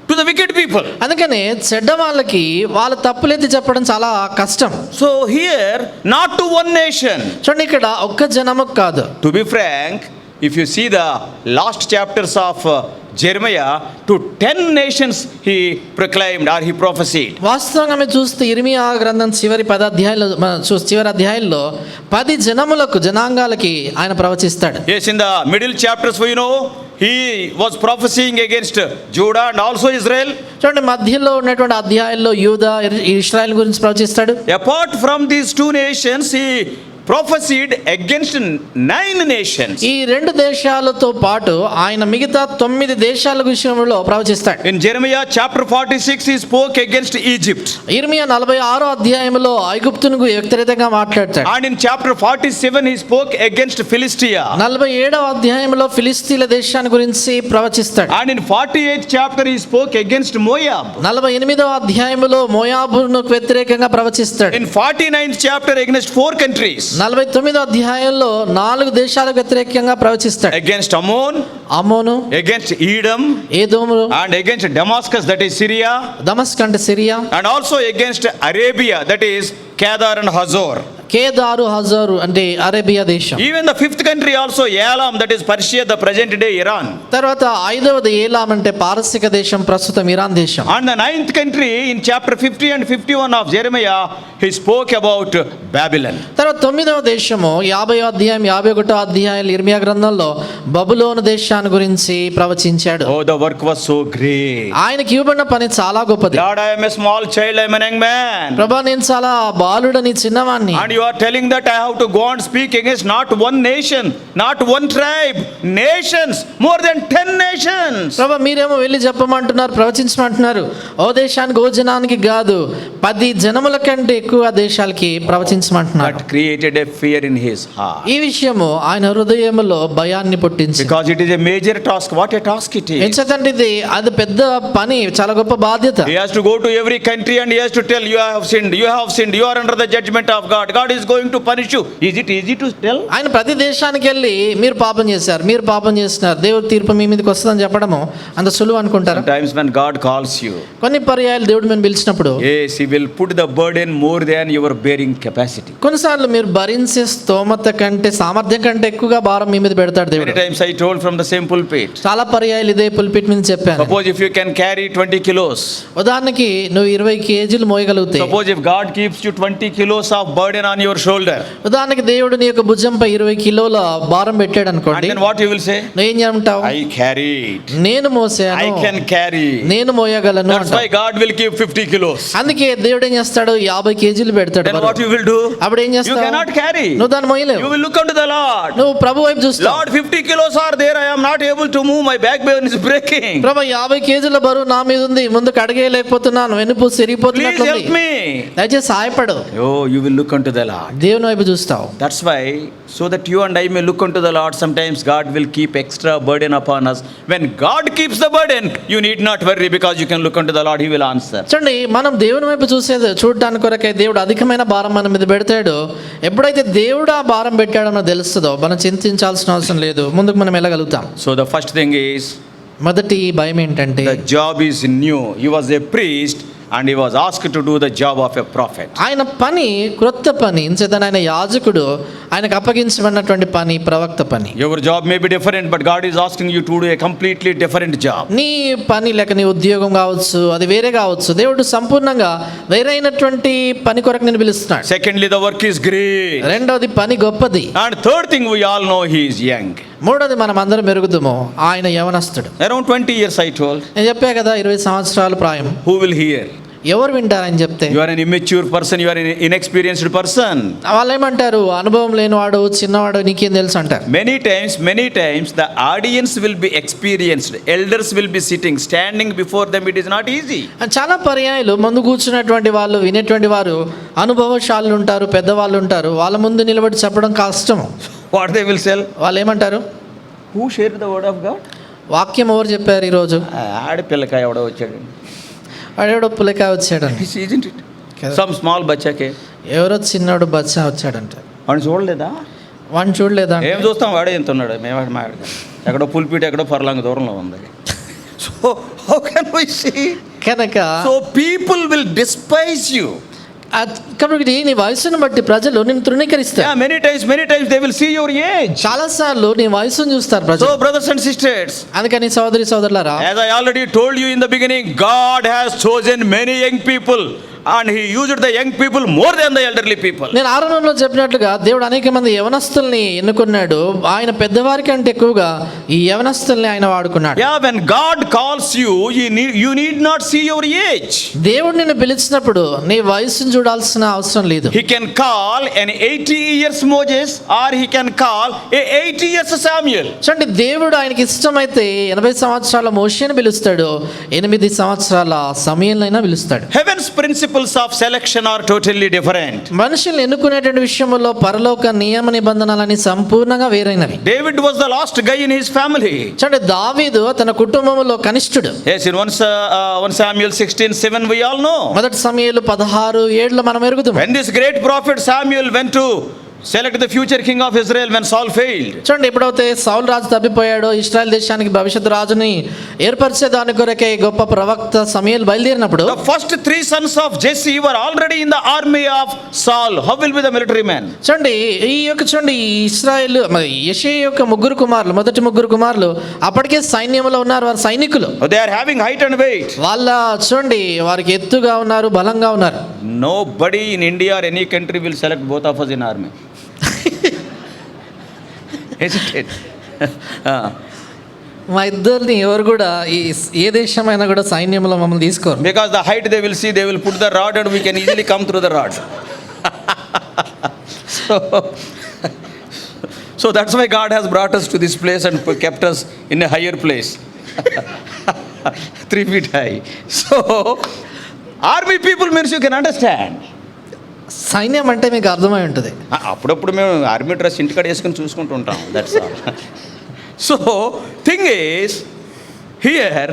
to the wicked people. అందుకనే చెడ్డ వాళ్ళకి వాళ్ళ తప్పులేది చెప్పడం చాలా కష్టం. So here not to one nation. చూడండి, ఇక్కడ ఒక్క జనముకు కాదు. To be frank, if you see the last chapters of Jeremiah, to 10 nations he proclaimed or he prophesied. వాస్తవంగా మీరు చూస్తే ఇర్మియా గ్రంథం చివరి 10 అధ్యాయాల్లో చివరి అధ్యాయంలో 10 జనాంగాలకి ఆయన ప్రవచిస్తాడు. Yes, in the middle chapters, you know, he was prophesying against Judah and also Israel. చూడండి, మధ్యలో ఉన్నటువంటి అధ్యాయాల్లో యూదా, ఇశ్రాయేల్ గురించి ప్రవచిస్తాడు. Apart from these two nations, he prophesied against 9 nations. ఈ 2 దేశాలతో పాటు ఆయన మిగతా 9 దేశాల విషయంలో ప్రవచిస్తాడు. In Jeremiah chapter 46, he spoke against Egypt. ఇర్మియా 46వ అధ్యాయంలో ఐగుప్తును వ్యతిరేకంగా మాట్లాడతాడు. And in chapter 47, he spoke against Philistia. 47వ అధ్యాయంలో ఫిలిస్తీన్ల దేశాన్ని గురించి ప్రవచిస్తాడు. And in 48th chapter, he spoke against Moab. 48వ అధ్యాయంలో మోయాబును వ్యతిరేకంగా ప్రవచిస్తాడు. In 49th chapter, against 4 countries. 49వ అధ్యాయంలో 4 దేశాలకు వ్యతిరేకంగా ప్రవచిస్తాడు. Against Ammon, against Edom, Edom, and against Damascus, that is Syria, Damascus అంటే Syria, and also against Arabia, that is Kedar and Hazor. కేదారు, హజరు అంటే అరేబియా దేశం. Even the 5th country also, Elam, that is Persia, the present day Iran. తర్వాత 5వది ఏలాం అంటే పారసిక దేశం, ప్రస్తుతం ఇరాన్ దేశం. And the 9th country, in chapter 50 and 51 of Jeremiah, he spoke about Babylon. తర్వాత 9వ దేశము 50వ అధ్యాయం 51వ అధ్యాయం ఇర్మియా గ్రంథంలో బబులోను దేశాన్ని గురించి ప్రవచించాడు. Oh, the work was so great. ఆయనకి ఇవ్వబడిన పని చాలా గొప్పది. Lord, I am a small child, I am a young man. ప్రభా, నేను చాలా బాలుడని, చిన్నవాణ్ణి. And you are telling that I have to go and speak against not one nation, not one tribe, nations, more than 10 nations. ప్రభా, మీరేమో వెళ్ళి చెప్పమంటున్నారు, ప్రవచించమంటున్నారు. ఓ దేశానికి, ఓ జనానికి కాదు, 10 జనముల కంటే ఎక్కువ దేశాలకి ప్రవచించమంటున్నారు. That created a fear in his heart. ఈ విషయము ఆయన హృదయములో భయాన్ని పుట్టించింది. Because it is a major task. What a task it is. ఎందుకంటే అది పెద్ద పని, చాలా గొప్ప బాధ్యత. He has to go to every country and he has to tell, you have sinned, you have sinned, you are under the judgment of God. God is going to punish you. Is it easy to tell? ఆయన ప్రతి దేశానికి వెళ్ళి మీరు పాపం చేశారు, మీరు పాపం చేస్తున్నారు, దేవుడి తీర్పు మీ మీదకి వస్తుందని చెప్పడము అంత సులువు అనుకుంటారా? Sometimes when God calls you, కొన్ని పర్యాయాలు దేవుడు మేము పిలిచినప్పుడు, yes, he will put the burden more than your bearing capacity. కొన్నిసార్లు మీరు భరించే స్తోమత కంటే, సామర్థ్యం కంటే ఎక్కువగా భారం మీ మీద పెడతాడు దేవుడు. Many times I told from the same pulpit. చాలా పర్యాయాలు ఇదే పుల్పిట్ మీద చెప్పాను. Suppose if you can carry 20 kilos. ఉదాహరణకి నువ్వు 20 కేజీలు మోయగలిగితే, Suppose if God keeps you 20 kilos of burden on your shoulder. ఉదాహరణకి దేవుడు నీ యొక్క భుజంపై 20 కిలోల భారం పెట్టాడు And అనుకోండి, then what you will say? నువ్వు ఏం చెప్తావు? I carried. నేను మోసాను, I can carry. నేను మోయగలను That's why అంటావు. God will keep 50 kilos. అందుకే దేవుడు ఏం చేస్తాడు? 50 కేజీలు పెడతాడు. Then what you will do? అప్పుడు ఏం You చేస్తావు? cannot carry. నువ్వు దాన్ని మోయలేవు. You will look unto the Lord. నువ్వు ప్రభు వైపు చూస్తావు. Lord, 50 kilos are there. I am not able to move. My backbone is breaking. ప్రభు 50 కేజీల బరువు నా మీద ఉంది, ముందుకు అడగలేకపోతున్నాను, వెన్నుపూస Please సిరిగిపోతున్నట్లుంది, help me. దయచేసి సహాయపడు. Oh, you will look unto the Lord. దేవుని వైపు చూస్తావు. That's why, so that you and I may look unto the Lord, sometimes God will keep extra burden upon us. When God keeps the burden, you need not worry, because you can look unto the Lord, He will answer. చూడండి, మనం దేవుని వైపు చూడడానికి కొరకై దేవుడు అధికమైన భారం మన మీద పెడతాడు. ఎప్పుడైతే దేవుడు ఆ భారం పెట్టాడో మనకు తెలుస్తుందో మనం చింతించాల్సిన అవసరం లేదు, ముందుకు మనం వెళ్ళగలుగుతాం. So the first thing is, మొదటి భయం ఏంటంటే, the job is new. He was a priest and he was asked to do the job of a prophet. ఆయన పని క్రొత్త పని, ఇంచేతన ఆయన యాజకుడు, ఆయనకు అప్పగించబడినటువంటి పని ప్రవక్త పని. Your job may be different, but God is asking you to do a completely different job. నీ పని లేక నీ ఉద్యోగం కావచ్చు, అది వేరే కావచ్చు, దేవుడు సంపూర్ణంగా వేరైనటువంటి పని కొరకు నేను పిలుస్తున్నాడు. Secondly, the work is great. రెండోది పని గొప్పది. And third thing, we all know he is young. మూడోది మనం అందరం మెరుగుతాము, ఆయన యవనస్తుడు. Around 20 years I told. నేను చెప్పా కదా, 20 సంవత్సరాల ప్రాయం. Who will hear? ఎవరు వింటారని చెప్తే You are an immature person, you are an inexperienced person. వాళ్ళు ఏమంటారు, అనుభవం లేనివాడు, చిన్నవాడు, నీకేం తెలుసు అంటారు. Many times the audience will be experienced. Elders will be sitting, standing before them. It is not easy. చాలా పర్యాయాలు ముందు కూర్చున్నటువంటి వాళ్ళు, వినేటువంటి వారు అనుభవశాలు ఉంటారు, పెద్దవాళ్ళు ఉంటారు. వాళ్ళ ముందు నిలబడి చెప్పడం కష్టం. What they will say? వాళ్ళు ఏమంటారు, Who shared the word of God? వాక్యం ఎవరు చెప్పారు ఈరోజు? ఆడపిల్లకాయ ఎవడో వచ్చాడు. వాడెవడో పులకాయ వచ్చాడంట. Isn't it? Some small బచ్చాకే. ఎవరో చిన్నోడు బచ్చా వచ్చాడంట. వాడిని చూడలేదా? వాడిని చూడలేదా? ఏం చూస్తాం, వాడే ఎంత ఉన్నాడు. మేము ఎక్కడో పుల్పీట ఎక్కడో పర్లాంగ దూరంలో ఉంది. So how can we see? కనుక So people will despise you. కాబట్టి నీ వయసును బట్టి ప్రజలు నిన్ను తృణీకరిస్తారు. Yeah, many times they will see your age. చాలా సార్లు నీ వయసును చూస్తారు ప్రజలు. So brothers and sisters, అందుకని సోదరులారా, as I already told you in the beginning, God has chosen many young people and he used the young people more than the elderly people. నేను ఆరంభంలో చెప్పినట్లుగా దేవుడు అనేక మంది యవనస్తుల్ని ఎన్నుకున్నాడు. ఆయన పెద్దవారి కంటే ఎక్కువగా ఈ యవనస్తుల్ని ఆయన వాడుకున్నాడు. Yeah, when God calls you, you need not see your age. దేవుడు నిన్ను పిలిచినప్పుడు నీ వయసును చూడాల్సిన అవసరం లేదు. He can call an 80 years Moses or he can call a 80 years Samuel. చూడండి, దేవుడు ఆయనకి ఇష్టమైతే 80 సంవత్సరాల మోషేని పిలుస్తాడు, 8 సంవత్సరాల సమయలైనా పిలుస్తాడు. Heaven's principles of selection are totally different. మనుషుల్ని ఎన్నుకునేటువంటి విషయంలో పరలోక నియమ నిబంధనలని సంపూర్ణంగా వేరైనవి. David was the last guy in his family. చూడండి, దావీదు తన కుటుంబంలో కనిష్ఠుడు. Yes, in 1 Samuel 16:7 we all know. మొదటి సమూయేలు 16:7 మనం ఎరుగుతాం. When this great prophet Samuel went to select the future king of Israel when Saul failed. చూడండి, ఎప్పుడైతే సౌలు రాజు తప్పిపోయాడో, ఇశ్రాయేల్ దేశానికి భవిష్యత్తు రాజుని ఏర్పరిచే దాని కొరకే గొప్ప ప్రవక్త సమూయేలు బయలుదేరినప్పుడు The first 3 sons of Jesse were already in the army of Saul. How will be the military man? చూడండి, ఈ ఇశ్రాయేల్ యెషయా యొక్క మొదటి ముగ్గురు కుమారులు అప్పటికే సైన్యంలో ఉన్నారు. వారు సైనికులు. They are having height and weight. వాళ్ళ చూడండి, వారికి ఎత్తుగా ఉన్నారు, బలంగా ఉన్నారు. Nobody in India or any country will select both of us in army. Hesitate. మా ఇద్దరిని ఎవరు కూడా ఏ దేశమైనా కూడా సైన్యంలో మమ్మల్ని తీసుకోరు. Because the height they will see, they will put the rod and we can easily come through the rod. So that's why God has brought us to this place and kept us in a higher place. 3 feet high. So army people means you can understand. సైన్యం అంటే మీకు అర్థమై ఉంటుంది. అప్పుడప్పుడు మేము ఆర్మీ డ్రెస్ ఇంటికాడ వేసుకొని చూసుకుంటూ ఉంటాం. That's all. So thing is here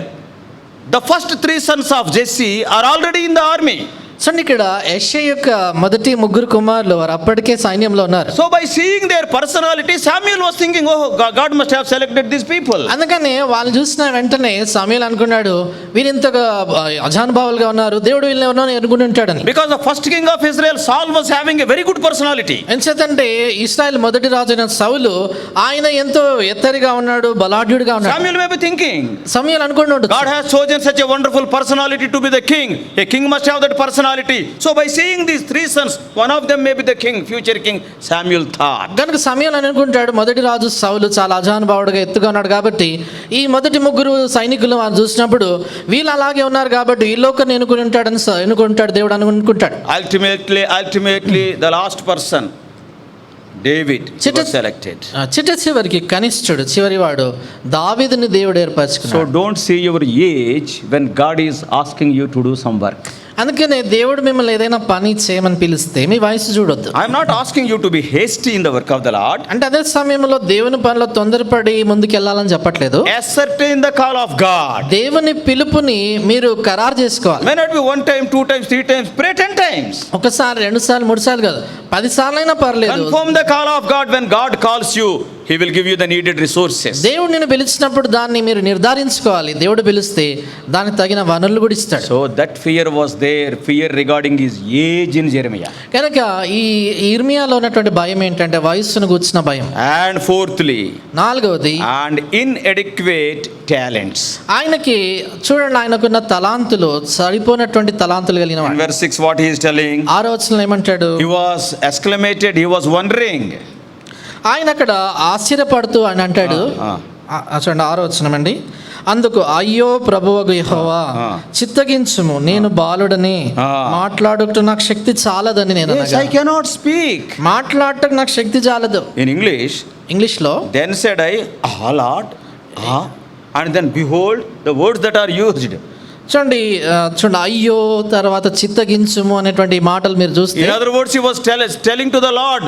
the first 3 sons of Jesse are already in the army. చూడండి, ఇక్కడ యెషయా యొక్క మొదటి ముగ్గురు కుమారులు వారు అప్పటికే సైన్యంలో ఉన్నారు. So by seeing their personality, Samuel was thinking, oh, God must have selected these people. అందుకని వాళ్ళు చూసిన వెంటనే సమూయేలు అనుకున్నాడు, వీరు ఇంతగా అజానుభావులుగా ఉన్నారు, దేవుడు వీళ్ళని ఎవరినో ఎన్నుకుని ఉంటాడని. Because the first king of Israel, Saul, was having a very good personality. ఎందుకంటే ఇశ్రాయేల్ మొదటి రాజు అయిన సౌలు ఆయన ఎంతో ఎత్తరిగా ఉన్నాడు, బలాఢ్యుడిగా ఉన్నాడు. Samuel may be thinking, సమూయేలు అనుకున్నాడు, God has chosen such a wonderful personality to be the king. A king must have that personality. So by seeing these 3 sons, one of them may be the king, future king, Samuel thought. కనుక సమూయేలు అనుకుంటాడు, మొదటి రాజు సౌలు చాలా అజానుభావుడుగా ఎత్తుగా ఉన్నాడు కాబట్టి ఈ మొదటి ముగ్గురు సైనికులు వారు చూసినప్పుడు వీళ్ళు అలాగే ఉన్నారు కాబట్టి ఈ లోకం ఎన్నుకుంటాడు దేవుడు అనుకుంటాడు. Ultimately the last person, David, was selected. చివరికి కనిష్ఠుడు, చివరివాడు దావీదుని దేవుడు ఏర్పరచుకున్నాడు. So don't see your age when God is asking you to do some work. అందుకనే దేవుడు మిమ్మల్ని ఏదైనా పని చేయమని పిలిస్తే మీ వయసు చూడొద్దు. I am not asking you to be hasty in the work of the Lord. అంటే అదే సమయంలో దేవుని పనిలో తొందరపడి ముందుకెళ్ళాలని చెప్పట్లేదు. Ascertain the call of God. దేవుని పిలుపుని మీరు ఖరారు చేసుకోవాలి. May not be 1 time, 2 times, 3 times, pray 10 times. ఒకసారి, 2 సార్లు, 3 సార్లు కాదు, 10 సార్లు అయినా పర్లేదు. Confirm the call of God. When God calls you, He will give you the needed resources. దేవుడు నిన్ను పిలిచినప్పుడు దాన్ని మీరు నిర్ధారించుకోవాలి. దేవుడు పిలిస్తే దానికి తగిన వనరులు కూడా ఇస్తాడు. So that fear was there, fear regarding his age in Jeremiah. కనుక ఈ ఇర్మియాలో ఉన్నటువంటి భయం ఏంటంటే వయస్సును గుర్చిన భయం. And fourthly, 4వది, and inadequate talents. ఆయనకి చూడండి, ఆయనకున్న తలాంతులు సరిపోయినటువంటి తలాంతులు కలిగిన In వాడు. verse 6 what he is telling, 6వ వచనంలో ఏమంటాడు? he was exclamated, he was wondering. ఆయన అక్కడ ఆశ్చర్యపడుతూ అని అంటాడు, చూడండి 6వ వచనమండి. అందుకు అయ్యో ప్రభువగు యెహోవా, చిత్తగించుము, నేను బాలుడని, మాట్లాడుట నాకు శక్తి చాలదని నేను Yes, I cannot speak. మాట్లాడటకు నాకు శక్తి చాలదు. In English, ఇంగ్లీష్లో then said I, Lord, and then behold the words that are used. చూడండి అయ్యో తర్వాత చిత్తగించుము అనేటువంటి మాటలు మీరు చూస్తే, In other words, he was telling to the Lord,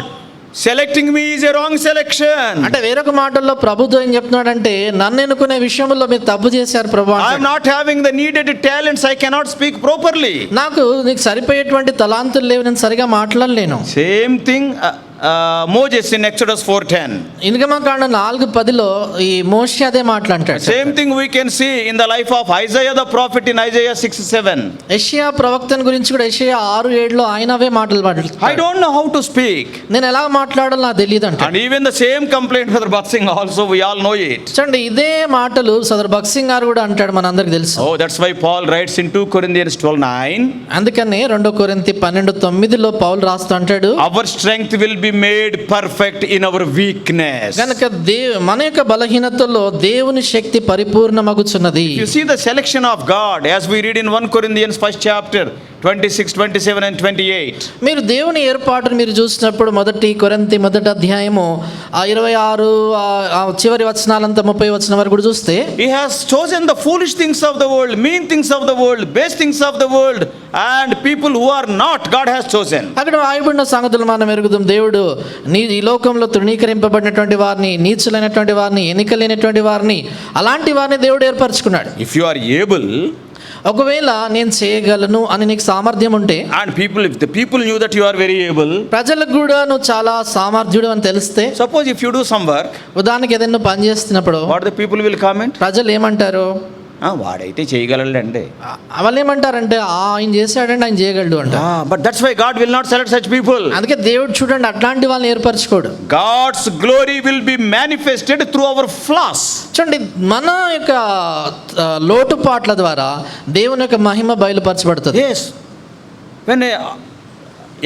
selecting me is a wrong selection. అంటే వేరొక మాటల్లో ప్రభుతో ఏం చెప్తున్నాడంటే, నన్ను ఎన్నుకునే విషయంలో మీరు తప్పు చేశారు ప్రభు. I am not having the needed talents, I cannot speak properly. నాకు నీకు సరిపోయేటువంటి తలాంతులు లేవు, నేను సరిగా మాట్లాడలేను. Same thing Moses in Exodus 4:10. నిర్గమకాండ 4:10లో ఈ మోషే అదే మాట్లాడతాడు. Same thing we can see in the life of Isaiah the prophet in Isaiah 6:7. యెషయా ప్రవక్తని గురించి కూడా యెషయా 6:7లో ఆయన అవే మాటలు మాట్లాడతాడు. I don't know how to speak. నేను ఎలా మాట్లాడాలో నాకు తెలియదు అంటాడు. And even the same complaint Brother Bhagat Singh also, we all know it. చూడండి ఇదే మాటలు సదర్ భగత్ సింగ్ గారు కూడా అంటాడు, మనందరికి తెలుసు. Oh, that's why Paul writes in 2 Corinthians 12:9. అందుకనే 2 కొరింథీ 12:9లో పౌలు రాస్తూ అంటాడు, our strength will be made perfect in our weakness. గనుక మన యొక్క బలహీనతలో దేవుని శక్తి పరిపూర్ణమగుచున్నది. You see the selection of God as we read in 1 Corinthians 1st chapter 26, 27 and 28. మీరు దేవుని ఏర్పాటును మీరు చూసినప్పుడు 1 కొరింథీ 1వ అధ్యాయము 26 చివరి వచనాలంతా 30 వచనం వరకు కూడా చూస్తే, He has chosen the foolish things of the world, mean things of the world, base things of the world, and people who are not, God has chosen. అక్కడ రాయబడిన సంగతులు మనం ఎరుగుదాం. దేవుడు ఈ లోకంలో తృణీకరింపబడినటువంటి వారిని, నీచులైనటువంటి వారిని, ఎన్నికలేనటువంటి వారిని, అలాంటి వారిని దేవుడు ఏర్పరచుకున్నాడు. If you are able, ఒకవేళ నేను చేయగలను అని నీకు సామర్థ్యం ఉంటే, and if the people knew that you are very able, ప్రజలకు కూడా నువ్వు చాలా సామర్థ్యుడు అని తెలిస్తే, suppose if you do some work, ఉదాహరణకి ఏదైనా పని చేస్తున్నప్పుడు what the people will comment? ప్రజలు ఏమంటారు? వాడైతే చేయగలడండి. వాళ్ళు ఏమంటారంటే, ఆయన చేశాడంటే ఆయన చేయగలడు అంట. But that's why God will not select such people. అందుకే దేవుడు చూడండి అట్లాంటి వాళ్ళని ఏర్పరచుకోడు. God's glory will be manifested through our flaws. చూడండి మన యొక్క లోటుపాట్ల ద్వారా దేవుని యొక్క మహిమ బయలుపరచబడుతుంది. Yes. When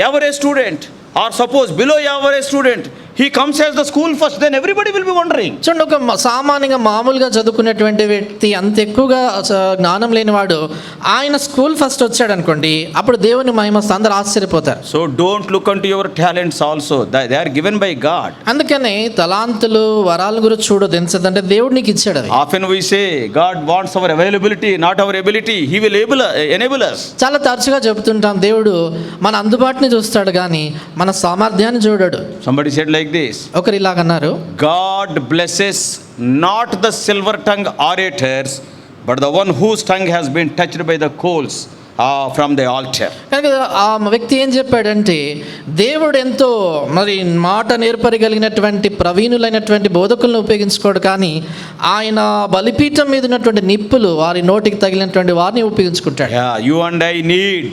average student, or suppose below average student, he comes as the school first, then everybody will be wondering. చూడండి ఒక సామాన్యంగా మామూలుగా చదువుకునేటువంటి వ్యక్తి, అంత ఎక్కువగా జ్ఞానం లేనివాడు ఆయన స్కూల్ ఫస్ట్ వచ్చాడు అనుకోండి, అప్పుడు దేవుని మహిమ అందరూ ఆశ్చర్యపోతారు. So don't look unto your talents also, they are given by God. అందుకనే తలాంతులు వరాల గురించి చూడదు, ఎందుకంటే దేవుడు నీకు ఇచ్చాడు అవి. Often we say God wants our availability, not our ability. He will enable us. చాలా తరచుగా చెబుతుంటాం, దేవుడు మన అందుబాటుని చూస్తాడు కానీ మన సామర్థ్యాన్ని చూడడు. Somebody said like this, ఒకరు ఇలాగన్నారు, God blesses not the silver tongue orators, but the one whose tongue has been touched by the coals from the altar. కనుక ఆ వ్యక్తి ఏం చెప్పాడంటే, దేవుడు ఎంతో మరి మాట నేర్పరగలిగినటువంటి ప్రవీణులైనటువంటి బోధకులను ఉపయోగించుకోడు, కానీ ఆయన బలిపీఠం మీద ఉన్నటువంటి నిప్పులు వారి నోటికి తగిలినటువంటి వారిని ఉపయోగించుకుంటాడు. Yeah, you and I need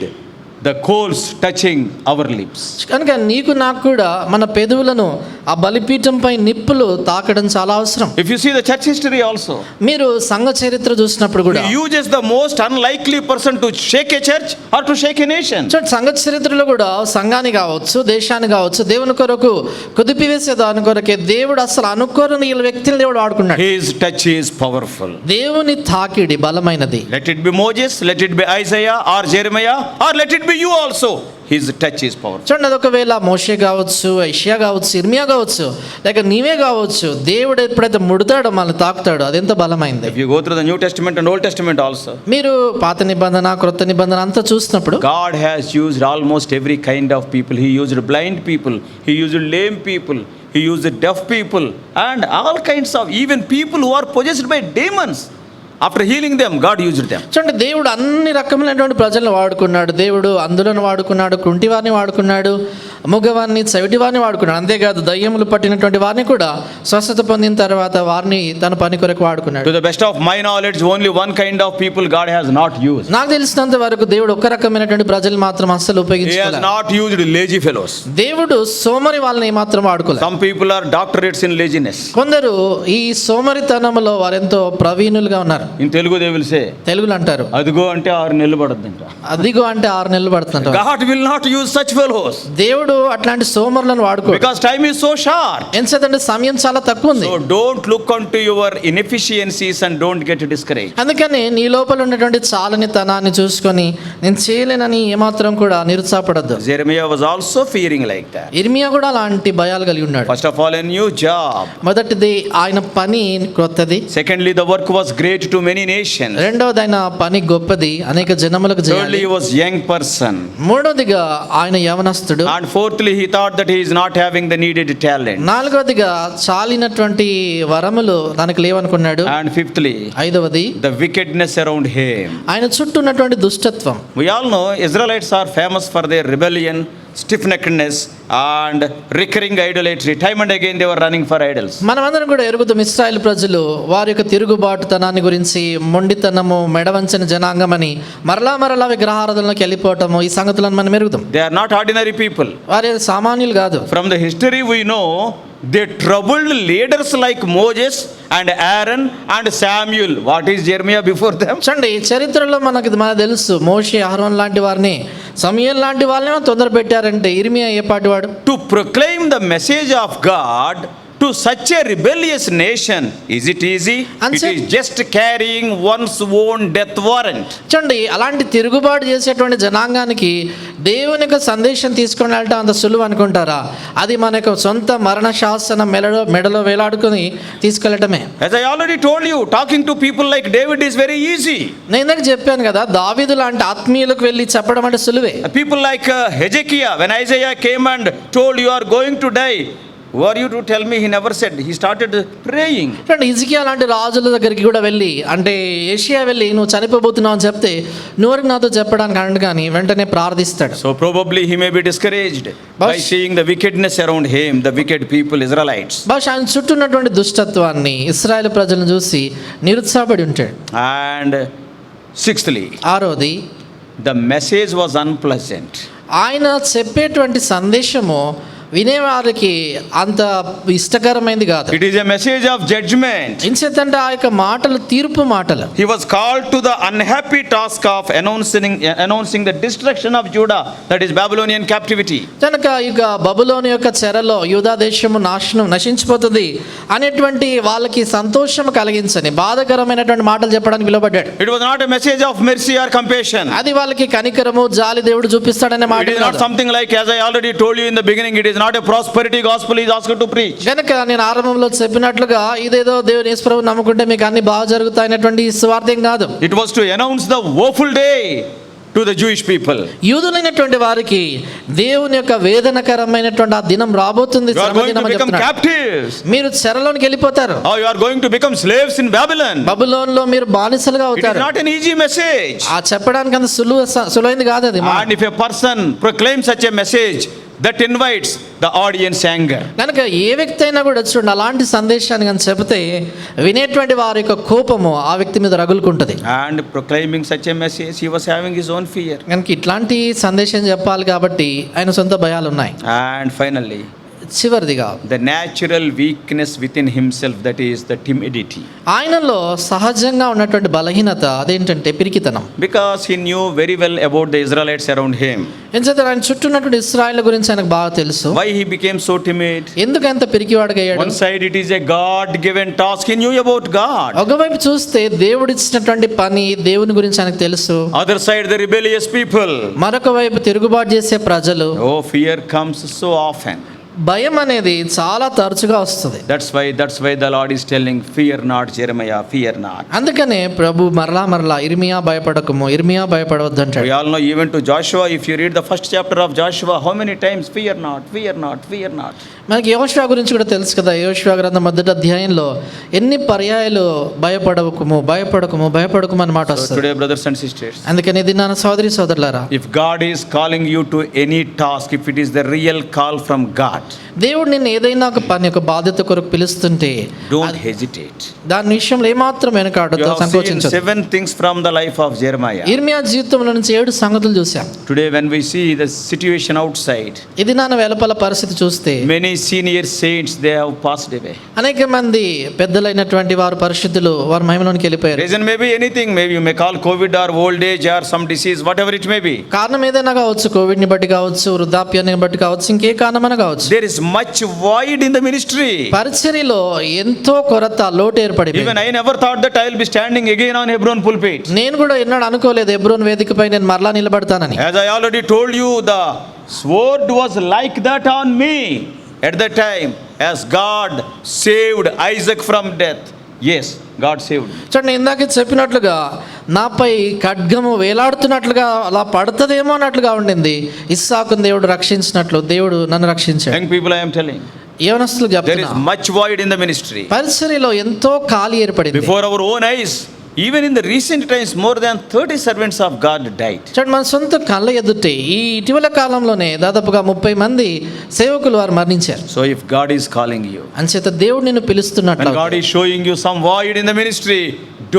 the coals touching our lips. కనుక నీకు నాకు కూడా మన పెదవులను ఆ బలిపీఠంపై నిప్పులు తాకడం చాలా అవసరం. If you see the church history also, మీరు సంఘ చరిత్ర చూసినప్పుడు కూడా, He uses the most unlikely person to shake a church or to shake a nation. చూడండి సంఘ చరిత్రలో కూడా సంఘాన్ని కావచ్చు, దేశాన్ని కావచ్చు, దేవుని కొరకు కుదిపివేసే దాని కొరకే దేవుడు అసలు అనుకోని వ్యక్తిని దేవుడు వాడుకున్నాడు. His touch is powerful. దేవుని తాకిడి బలమైనది. Let it be Moses, let it be Isaiah or Jeremiah, or let it be you also. His touch is powerful. చూడండి అది ఒకవేళ మోషే కావచ్చు, యెషయా కావచ్చు, ఇర్మియా కావచ్చు, లేక నీవే కావచ్చు, దేవుడు ఎప్పుడైతే ముడతాడో మనల్ని తాకుతాడో అదెంత బలమైంది. If you go through the New Testament and Old Testament also, మీరు పాత నిబంధన క్రొత్త నిబంధన అంతా చూసినప్పుడు God has used almost every kind of people. He used blind people, He used lame people, He used deaf people, and all kinds of even people who are possessed by demons. After healing them, God used them. చూడండి దేవుడు అన్ని రకములైనటువంటి ప్రజలను వాడుకున్నాడు. దేవుడు అందులను వాడుకున్నాడు, కుంటివారిని వాడుకున్నాడు, మూగవారిని, చెవిటివారిని వాడుకున్నాడు. అంతేకాదు దయ్యములు పట్టినటువంటి వారిని కూడా స్వస్థత పొందిన తర్వాత వారిని తన పని కొరకు వాడుకున్నాడు. To the best of my knowledge, only one kind of people God has not used. నాకు తెలిసినంత వరకు దేవుడు ఒక రకమైనటువంటి ప్రజలు మాత్రం అస్సలు He has ఉపయోగించుకోలేదు. not used lazy fellows. దేవుడు సోమరి వాళ్ళని మాత్రం వాడుకోలేదు. Some people are doctorates in laziness. కొందరు ఈ సోమరితనంలో వారెంతో ప్రవీణులుగా ఉన్నారు. In Telugu they will say, తెలుగులో అంటారు అదిగో అంటే 6 నెలలు పడుతుందంట. అదిగో అంటే 6 నెలలు పడుతుంట. God will not use such fellows. దేవుడు అట్లాంటి సోమరులను వాడుకో. Because time is so short. ఎందుకంటే సమయం చాలా తక్కువ ఉంది. So don't look onto your inefficiencies and don't get discouraged. అందుకని నీ లోపల ఉన్నటువంటి చాలని తనాన్ని చూసుకొని నేను చేయలేనని ఏమాత్రం కూడా నిరుత్సాహపడద్దు. Jeremiah was also fearing like that. ఇర్మియా కూడా అలాంటి భయాలు కలిగి ఉన్నాడు. First of all, a new job. మొదటిది ఆయన పని కొత్తది. Secondly, the work was great to many nations. రెండవది ఆయన పని గొప్పది, అనేక జనములకు Thirdly, చేయాలి. he was young person. మూడవదిగా ఆయన యవనస్తుడు. And fourthly, he thought that he is not having the needed talent. నాలుగవదిగా చాలినటువంటి వరములు తనకు లేవనుకున్నాడు. And fifthly, ఐదవది the wickedness around him. ఆయన చుట్టూ ఉన్నటువంటి దుష్టత్వం. We all know Israelites are famous for their rebellion, stiff-neckedness and recurring idolatry. Time and again they were running for idols. మనమందరం కూడా ఎరుగుతాం ఇశ్రాయేలు ప్రజలు వారి యొక్క తిరుగుబాటుతనాన్ని గురించి, మొండితనము, మెడవంచని జనాంగమని మరలా విగ్రహారాధనలోకి వెళ్ళిపోవటము, ఈ సంగతులను మనం ఎరుగుతాం. They are not ordinary people. వారి సామాన్యులు కాదు. From the history we know, they troubled leaders like Moses and Aaron and Samuel. What is Jeremiah before them? చూడండి చరిత్రలో మనకు తెలుసు మోషే, అహరోన్ లాంటి వారిని, సమూయేలు లాంటి వాళ్ళని తొందర పెట్టారంటే ఇర్మియా ఏ పాటి వాడు? To proclaim the message of God to such a rebellious nation, is it easy? It is just carrying one's own death warrant. చూడండి అలాంటి తిరుగుబాటు చేసేటువంటి జనాంగానికి దేవుని యొక్క సందేశం తీసుకొని వెళ్ళటం అంత సులువు అనుకుంటారా? అది మన యొక్క సొంత మరణ శాసనం మెడలో వేలాడుకొని తీసుకెళ్ళటమే. As I already told you, talking to people like David is very easy. నేను ఇందాక చెప్పాను కదా, దావీదు లాంటి ఆత్మీయులకు వెళ్ళి చెప్పడం అంటే సులువే. People like Hezekiah, when Isaiah came and told you are going to die, who are you to tell me? He never said. He started praying. చూడండి హిజ్కియా లాంటి రాజుల దగ్గరికి కూడా వెళ్ళి, అంటే ఏషియా వెళ్ళి నువ్వు చనిపోబోతున్నావు అని చెప్తే నువ్వు నాతో చెప్పడానికి అంట కానీ వెంటనే ప్రార్థిస్తాడు. So probably he may be discouraged by seeing the wickedness around him, the wicked people, Israelites. బహుశా ఆయన చుట్టూ ఉన్నటువంటి దుష్టత్వాన్ని, ఇశ్రాయేలు ప్రజలను చూసి నిరుత్సాహపడి ఉంటాడు. And sixthly, ఆరోది the message was unpleasant. ఆయన చెప్పేటువంటి సందేశము వినేవారికి అంత ఇష్టకరమైంది కాదు. It is a message of judgment. ఎందుకంటే ఆ యొక్క మాటలు తీర్పు మాటలు. He was called to the unhappy task of announcing the destruction of Judah, that is Babylonian captivity. కనుక ఇక బబులోను యొక్క చెరలో యూదా దేశము నశించిపోతుంది అనేటువంటి వాళ్ళకి సంతోషం కలిగించని బాధకరమైనటువంటి మాటలు చెప్పడానికి పిలువబడ్డాడు. It was not a message of mercy or compassion. అది వాళ్ళకి కనికరము, జాలి దేవుడు చూపిస్తాడనే మాట. It is not something like, as I already told you in the beginning, it is not a prosperity gospel he is asked to preach. కనుక నేను ఆరంభంలో చెప్పినట్లుగా ఇదేదో దేవుని యేసు ప్రభువుని నమ్ముకుంటే మీకు అన్ని బాగా జరుగుతాయనేటువంటి స్వార్థం కాదు. It was to announce the woeful day to the Jewish people. యూదులైనటువంటి వారికి దేవుని యొక్క వేదనకరమైనటువంటి ఆ దినం రాబోతుంది. You are going to become captives. మీరు చెరలోనికి వెళ్ళిపోతారు. Oh, you are going to become slaves in Babylon. బబులోనులో మీరు బానిసలుగా It is అవుతారు. not an easy message. ఆ చెప్పడానికి అంత సులువైంది కాదు అది. And if a person proclaims such a message, that invites the audience anger. కనుక ఏ వ్యక్తి అయినా కూడా చూడండి అలాంటి సందేశాన్ని కానీ చెబితే వినేటువంటి వారి యొక్క కోపము ఆ వ్యక్తి మీద రగులుకుంటుంది. And proclaiming such a message, he was having his own fear. కనుక ఇట్లాంటి సందేశం చెప్పాలి కాబట్టి ఆయన సొంత భయాలు ఉన్నాయి. And finally, చివరిదిగా the natural weakness within himself, that is the timidity. ఆయనలో సహజంగా ఉన్నటువంటి బలహీనత అదేంటంటే పిరికితనం. Because he knew very well about the Israelites around him. ఎందుకంటే ఆయన చుట్టూ ఉన్నటువంటి ఇశ్రాయేలు గురించి ఆయనకు బాగా తెలుసు. Why he became so timid? ఎందుకు అంత పిరికివాడుగా అయ్యాడు? One side it is a God given task, he knew about God. ఒకవైపు చూస్తే దేవుడు ఇచ్చినటువంటి పని, దేవుని గురించి ఆయనకు తెలుసు. Other side the rebellious people. మరొక వైపు తిరుగుబాటు చేసే ప్రజలు. Oh, fear comes so often. భయం అనేది చాలా తరచుగా వస్తుంది. That's why the Lord is telling, fear not, Jeremiah, fear not. అందుకనే ప్రభు మరలా ఇర్మియా భయపడకము, ఇర్మియా భయపడవద్దు అంటాడు. We all know, even to Joshua, if you read the first chapter of Joshua, how many times fear not, fear not, fear not. మనకి యోషువ గురించి కూడా తెలుసు కదా. యోషువ గ్రంథం మొదటి అధ్యాయంలో ఎన్ని పర్యాయాలు భయపడకము అని మాట వస్తుంది. Today, brothers and sisters, అందుకని ఇది నా సోదరి సోదరులారా, if God is calling you to any task, if it is the real call from God, దేవుడు నిన్ను ఏదైనా ఒక పని, ఒక బాధ్యత కొరకు పిలుస్తుంటే don't hesitate. దాని విషయంలో ఏమాత్రం You వెనకాడదు, have seen సంకోచించదు. 7 things from the life of Jeremiah. ఇర్మియా జీవితంలో నుంచి 7 సంగతులు చూసాం. Today when we see the situation outside, ఇది నాన్న వెలుపల పరిస్థితి చూస్తే many senior saints, they have passed away. అనేక మంది పెద్దలైనటువంటి వారు పరిశుద్ధులు వారు మహిమలోనికి వెళ్ళిపోయారు. Reason may be anything, maybe you may call COVID or old age or some disease, whatever it may be. కారణం ఏదైనా కావచ్చు, కోవిడ్ ని బట్టి కావచ్చు, వృద్ధాప్యాన్ని బట్టి కావచ్చు, ఇంకే కారణమైనా కావచ్చు. There is much void in the ministry. పరిచర్యలో ఎంతో కొరత, లోటు ఏర్పడింది. Even I never thought that I will be standing again on Hebron pulpit. నేను కూడా ఎన్నడూ అనుకోలేదు హెబ్రోన్ వేదికపై నేను మరలా నిలబడతానని. As I already told you, the sword was like that on me at that time, as God saved Isaac from death. Yes, God saved. చూడండి, ఇందాక చెప్పినట్లుగా నాపై ఖడ్గము వేలాడుతున్నట్లుగా అలా పడుతుందేమో అన్నట్లుగా ఉండింది. ఇస్సాకును దేవుడు రక్షించినట్లు దేవుడు నన్ను రక్షించాడు. Young people, I am telling, యవనస్తులకు there is చెప్తున్నా, much void in the ministry. పరిచర్యలో ఎంతో ఖాళీ ఏర్పడింది. Before our own eyes, even in the recent times, more than 30 servants of God died. చూడండి, మన సొంత కళ్ళ ఎదుటే ఈ ఇటీవల కాలంలోనే దాదాపుగా 30 మంది సేవకులు వారు మరణించారు. So if God is calling you, అంచేత దేవుడు నిన్ను when పిలుస్తున్నట్లు, God is showing you some void in the ministry,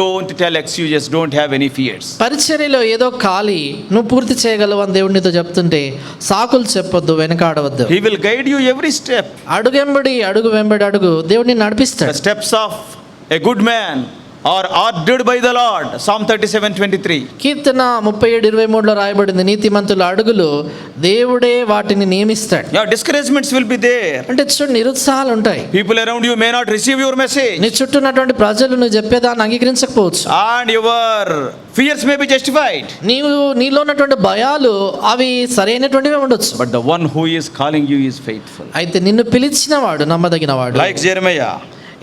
don't tell excuses, don't have any fears. పరిచర్యలో ఏదో ఖాళీ నువ్వు పూర్తి చేయగలవు అని దేవుడు నీతో చెప్తుంటే సాకులు చెప్పొద్దు, వెనకాడవద్దు. He will guide you every step. అడుగు వెంబడి అడుగు దేవుడిని The నడిపిస్తాడు. steps of a good man are ordered by the Lord. Psalm 37:23. కీర్తన 37:23లో రాయబడింది, నీతిమంతుల అడుగులు దేవుడే వాటిని నియమిస్తాడు. Your discouragements will be there. అంటే చూడు, నిరుత్సాహాలు ఉంటాయి. People around you may not receive your message, నీ చుట్టూ ఉన్నటువంటి ప్రజలు నువ్వు చెప్పేదాన్ని అంగీకరించకపోవచ్చు. and your fears may be justified. నీలో ఉన్నటువంటి భయాలు అవి సరైనటువంటివి ఉండొచ్చు. But the one who is calling you is faithful. అయితే నిన్ను పిలిచిన వాడు నమ్మదగినవాడు. Like Jeremiah.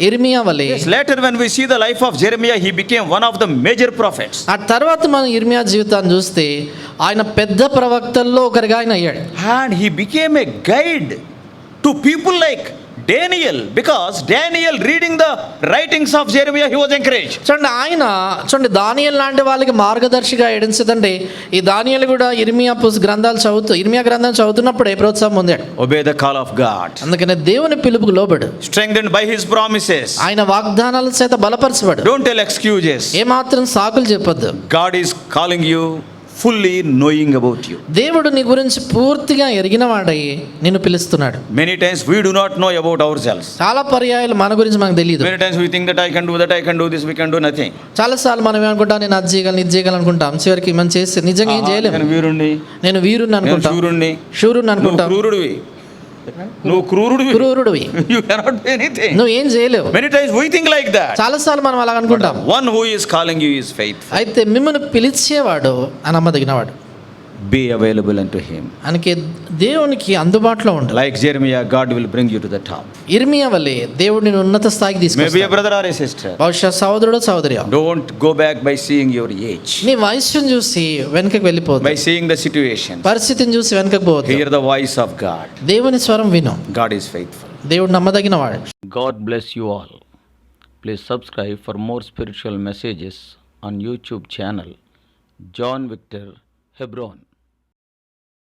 ఇర్మియా వలె. Yes, later when we see the life of Jeremiah, he became one of the major prophets. ఆ తర్వాత మనం ఇర్మియా జీవితాన్ని చూస్తే ఆయన పెద్ద ప్రవక్తల్లో ఒకరిగా ఆయన అయ్యాడు. And he became a guide to people like Daniel, because Daniel, reading the writings of Jeremiah, he was encouraged. చూడండి దానియేలు లాంటి వాళ్ళకి మార్గదర్శిగా ఎడించదండి. ఈ దానియేలు కూడా ఇర్మియా గ్రంథాలు చదువుతున్నప్పుడే ప్రోత్సాహం పొందాడు. Obey the call of God. అందుకనే దేవుని పిలుపుకు లోబడు. Strengthened by his promises. ఆయన వాగ్దానాల చేత బలపరచబడు. Don't tell excuses. ఏమాత్రం సాకులు చెప్పొద్దు. God is calling you fully knowing about you. దేవుడు నీ గురించి పూర్తిగా ఎరిగిన వాడై నిన్ను పిలుస్తున్నాడు. Many times we do not know about ourselves. చాలా పర్యాయాలు మన గురించి మనకు తెలియదు. Many times we think that I can do that, I can do this, we can do nothing. చాలాసార్లు మనం ఏమనుకుంటాం, నేను అది చేయగలను, ఇది చేయగలను అనుకుంటాం. చివరికి మనం చేస్తే నిజంగా ఏం చేయలేము. నేను వీరుణ్ణి అనుకుంటాం, శూరుణ్ణి అనుకుంటాం. నువ్వు క్రూరుడివి, you cannot do anything. నువ్వు ఏం చేయలేవు. Many times we think like that. చాలాసార్లు మనం అలా అనుకుంటాం. One who is calling you is faithful. అయితే మిమ్మల్ని పిలిచేవాడు నమ్మదగినవాడు. Be available unto him. ఆయనకి దేవునికి అందుబాటులో ఉండాలి. Like Jeremiah, God will bring you to the top. ఇర్మియా వలె దేవుడు నిన్ను ఉన్నత స్థాయికి Maybe a తీసుకొస్తాడు. brother or a sister. బహుశా సహోదరుడు సహోదరి, Don't go back by seeing your age, నీ వయస్సును చూసి వెనుకకు వెళ్ళిపోదు. by seeing the situation. పరిస్థితిని చూసి వెనుకకు పోవద్దు. Hear the voice of God. దేవుని స్వరం విను. God is faithful. దేవుడు నమ్మదగినవాడు. God bless you all. Please subscribe for more spiritual messages on YouTube channel John Victor Hebron.